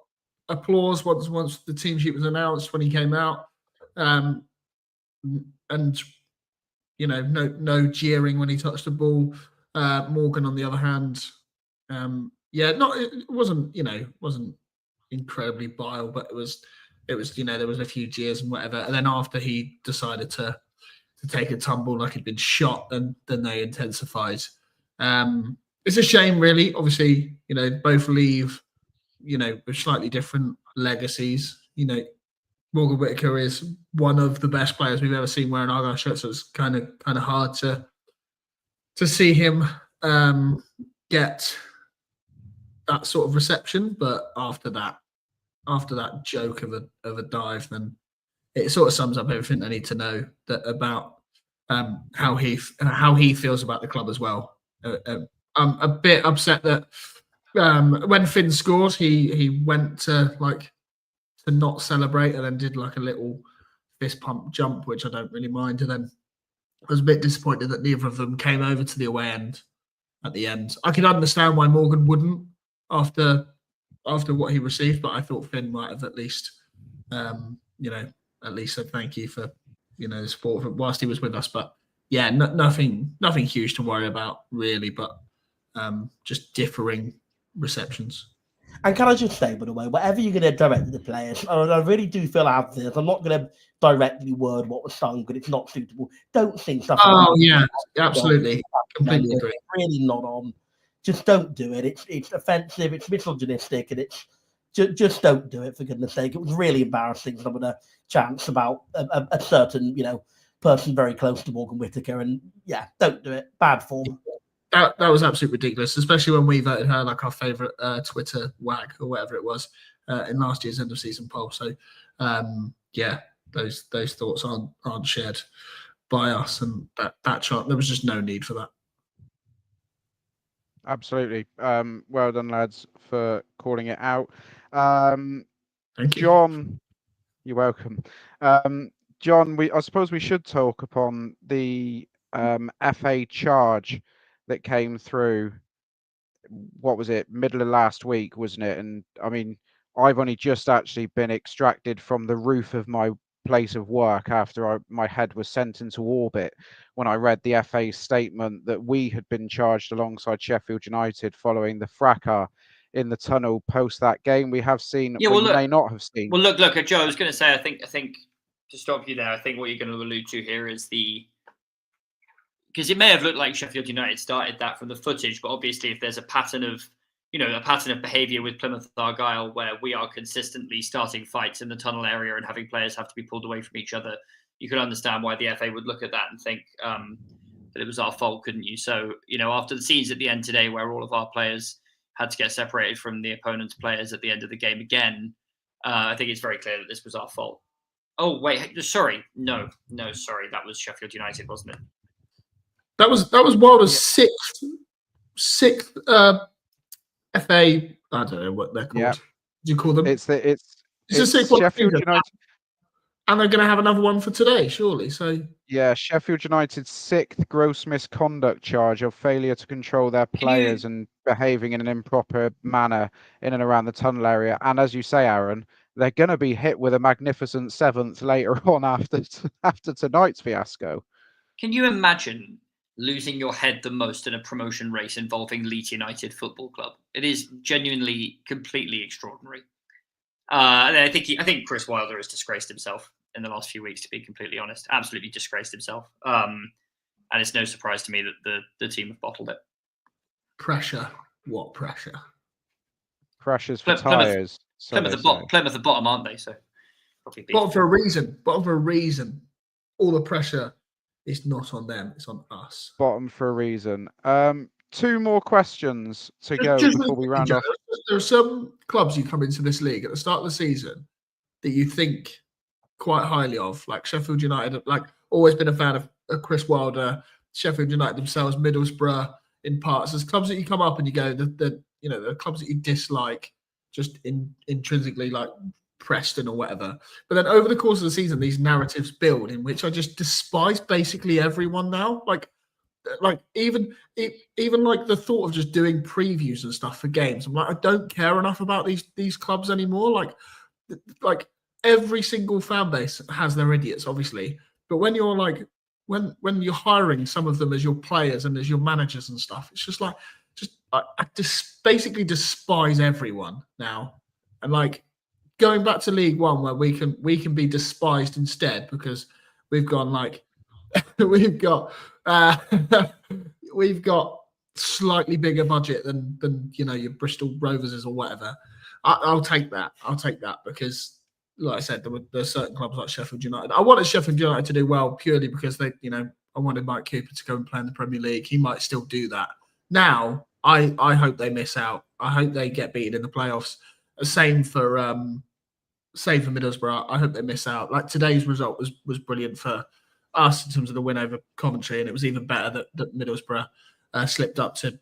applause once the team sheet was announced when he came out, and no jeering when he touched the ball. Morgan, on the other hand, it wasn't incredibly vile, but it was there was a few jeers and whatever. And then after he decided to take a tumble like he'd been shot, then they intensified. It's a shame, really. Obviously, both leave, with slightly different legacies. Morgan Whittaker is one of the best players we've ever seen wearing Argyle shirts, so it's kind of hard to see him get that sort of reception. But after that joke of a dive, then it sort of sums up everything I need to know about how he feels about the club as well. I'm a bit upset that when Finn scores, he went to not celebrate and then did like a little fist pump jump, which I don't really mind. And then I was a bit disappointed that neither of them came over to the away end at the end. I can understand why Morgan wouldn't after what he received, but I thought Finn might have at least said thank you for the support whilst he was with us. But yeah, nothing huge to worry about really, but just differing receptions. And can I just say, by the way, whatever you're going to direct to the players, and I really do feel out this, I'm not going to directly word what was sung, but it's not suitable. Don't sing stuff. Oh, yeah, absolutely. Completely agree. Really not on. Just don't do it. It's offensive, it's misogynistic, and it's just don't do it, for goodness sake. It was really embarrassing, some of the chants about a certain, person very close to Morgan Whittaker, and yeah, don't do it. Bad form. That was absolutely ridiculous, especially when we voted her like our favourite Twitter wag or whatever it was in last year's end of season poll. So those thoughts aren't shared by us, and that chart, there was just no need for that. Absolutely. Well done, lads, for calling it out. Thank you. John, you're welcome. John, I suppose we should talk upon the FA charge that came through what was it, middle of last week, wasn't it? And I mean, I've only just actually been extracted from the roof of my place of work after my head was sent into orbit when I read the FA's statement that we had been charged alongside Sheffield United following the fracas in the tunnel post that game. We have seen, Yeah, well, well, you may not have seen. Well, look, Joe, I was going to say, I think to stop you there, I think what you're going to allude to here is because it may have looked like Sheffield United started that from the footage, but obviously if there's a pattern of behaviour with Plymouth Argyle where we are consistently starting fights in the tunnel area and having players have to be pulled away from each other, you can understand why the FA would look at that and think that it was our fault, couldn't you? So, after the scenes at the end today where all of our players had to get separated from the opponent's players at the end of the game again, I think it's very clear that this was our fault. Oh, wait, sorry. No, sorry. That was Sheffield United, wasn't it? That was Wilder's sixth FA. I don't know what they're called. Yeah. Do you call them? It's Sheffield United, and they're going to have another one for today, surely. So yeah, Sheffield United's sixth gross misconduct charge of failure to control their players and behaving in an improper manner in and around the tunnel area. And as you say, Aaron, they're going to be hit with a magnificent seventh later on after tonight's fiasco. Can you imagine losing your head the most in a promotion race involving Leeds United Football Club? It is genuinely completely extraordinary. And I think Chris Wilder has disgraced himself in the last few weeks, to be completely honest. Absolutely disgraced himself. And it's no surprise to me that the team have bottled it. Pressure. What pressure? Pressure's for tyres. Plymouth the bottom, aren't they? So probably bottom for a reason. Bottom for a reason. All the pressure is not on them. It's on us. Bottom for a reason. Two more questions to go before we round off. There are some clubs you come into this league at the start of the season that you think quite highly of, like Sheffield United. Like, always been a fan of Chris Wilder, Sheffield United themselves, Middlesbrough in parts. There's clubs that you come up and you go, the clubs that you dislike just intrinsically, like Preston or whatever. But then over the course of the season, these narratives build in which I just despise basically everyone now. Like even like the thought of just doing previews and stuff for games. I'm like, I don't care enough about these clubs anymore. Like every single fan base has their idiots, obviously. But when you're like when you're hiring some of them as your players and as your managers and stuff, it's just like I basically despise everyone now. And like going back to League One where we can be despised instead because we've gone like we've got slightly bigger budget than your Bristol Rovers or whatever. I'll take that. Because, like I said, there are certain clubs like Sheffield United. I wanted Sheffield United to do well purely because they, I wanted Mike Cooper to go and play in the Premier League. He might still do that. Now, I hope they miss out. I hope they get beaten in the playoffs. Same for Middlesbrough. I hope they miss out. Like today's result was brilliant for us in terms of the win over Coventry, and it was even better that Middlesbrough slipped up to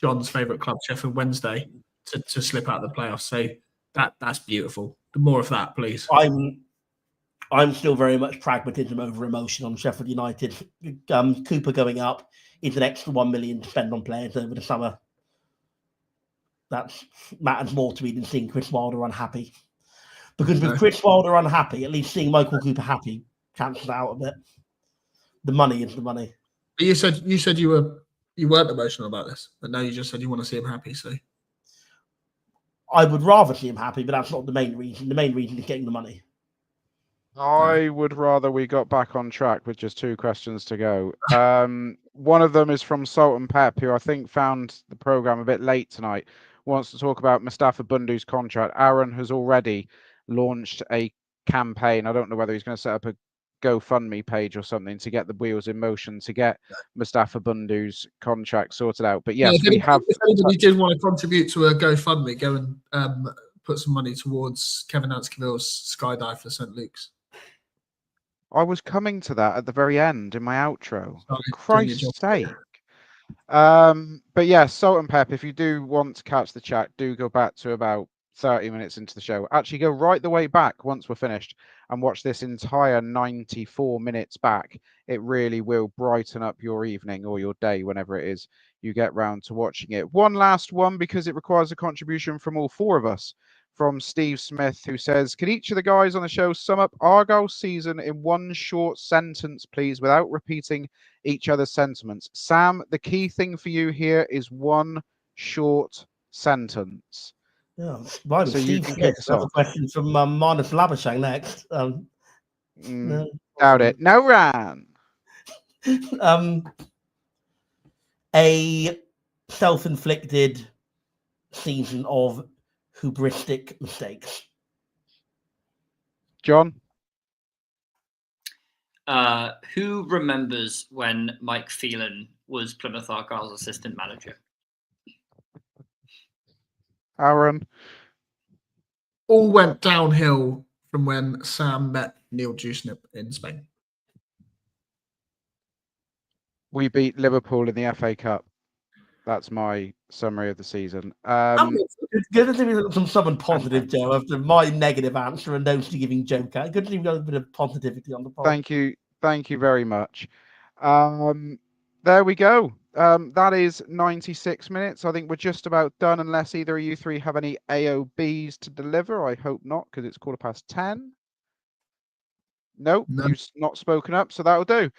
John's favourite club, Sheffield Wednesday, to slip out of the playoffs. So that's beautiful. The more of that, please. I'm still very much pragmatism over emotion on Sheffield United. Cooper going up is an extra 1 million to spend on players over the summer. That matters more to me than seeing Chris Wilder unhappy. Because with Chris Wilder unhappy, at least seeing Michael Cooper happy cancels out a bit. The money is the money. But you said you weren't emotional about this, but now you just said you want to see him happy. So I would rather see him happy, but that's not the main reason. The main reason is getting the money. I would rather we got back on track with just two questions to go. One of them is from Salt and Pep, who I think found the programme a bit late tonight, wants to talk about Mustafa Bundu's contract. Aaron has already launched a campaign. I don't know whether he's going to set up a GoFundMe page or something to get the wheels in motion to get Mustafa Bundu's contract sorted out. But yes, we have. If anybody did want to contribute to a GoFundMe, go and put some money towards Kevin Anskeville's skydive for St. Luke's. I was coming to that at the very end in my outro. Sorry, For Christ's sake. But yeah, Salt and Pep, if you do want to catch the chat, do go back to about 30 minutes into the show. Actually, go right the way back once we're finished and watch this entire 94 minutes back, it really will brighten up your evening or your day whenever it is you get round to watching it. One last one, because it requires a contribution from all four of us. From Steve Smith, who says, can each of the guys on the show sum up Argyle's season in one short sentence, please, without repeating each other's sentiments? Sam, the key thing for you here is one short sentence. Yeah, right. So you Steve can Smith, kick us another off. question from Marnus Labashang next. No, Doubt it. No, Ran. A self-inflicted season of hubristic mistakes. John? Who remembers when Mike Phelan was Plymouth Argyle's assistant manager? Aaron? All went downhill from when Sam met Neil Dewsnip in Spain. We beat Liverpool in the FA Cup. That's my summary of the season. Good to see we got someone positive, Joe, after my negative answer and those giving Joker. Good to see we got a bit of positivity on the pod. Thank you very much. There we go. That is 96 minutes. I think we're just about done, unless either of you three have any AOBs to deliver. I hope not, because it's 10:15. Nope, No. you've not spoken up, so that'll do.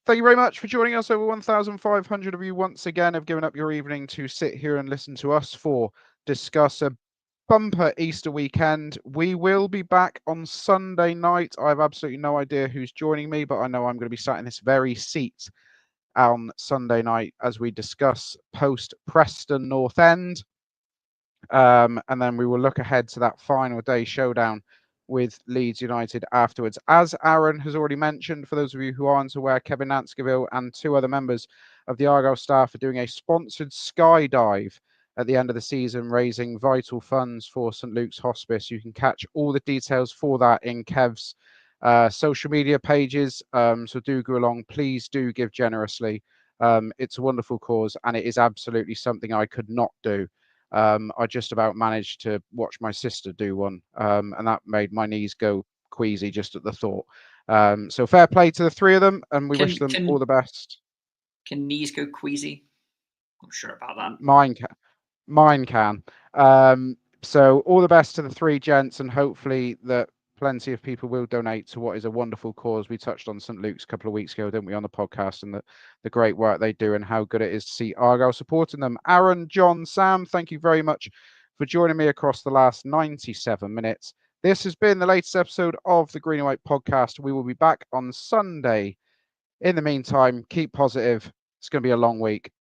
Thank you very much for joining us. Over 1,500 of you once again have given up your evening to sit here and listen to us discuss a bumper Easter weekend. We will be back on Sunday night. I have absolutely no idea who's joining me, but I know I'm going to be sat in this very seat on Sunday night as we discuss post Preston North End. And then we will look ahead to that final day showdown with Leeds United afterwards. As Aaron has already mentioned, for those of you who aren't aware, Kevin Nanskaville and two other members of the Argyle staff are doing a sponsored skydive at the end of the season, raising vital funds for St Luke's Hospice. You can catch all the details for that in Kev's social media pages. So do go along. Please do give generously. It's a wonderful cause, and it is absolutely something I could not do. I just about managed to watch my sister do one, and that made my knees go queasy just at the thought. So fair play to the three of them, and we wish them all the best. Can knees go queasy? Not sure about that. Mine can. So all the best to the three gents, and hopefully that plenty of people will donate to what is a wonderful cause. We touched on St Luke's a couple of weeks ago, didn't we, on the podcast, and the great work they do and how good it is to see Argyle supporting them. Aaron, John, Sam, thank you very much for joining me across the last 97 minutes. This has been the latest episode of the Green and White podcast. We will be back on Sunday. In the meantime, keep positive. It's going to be a long week.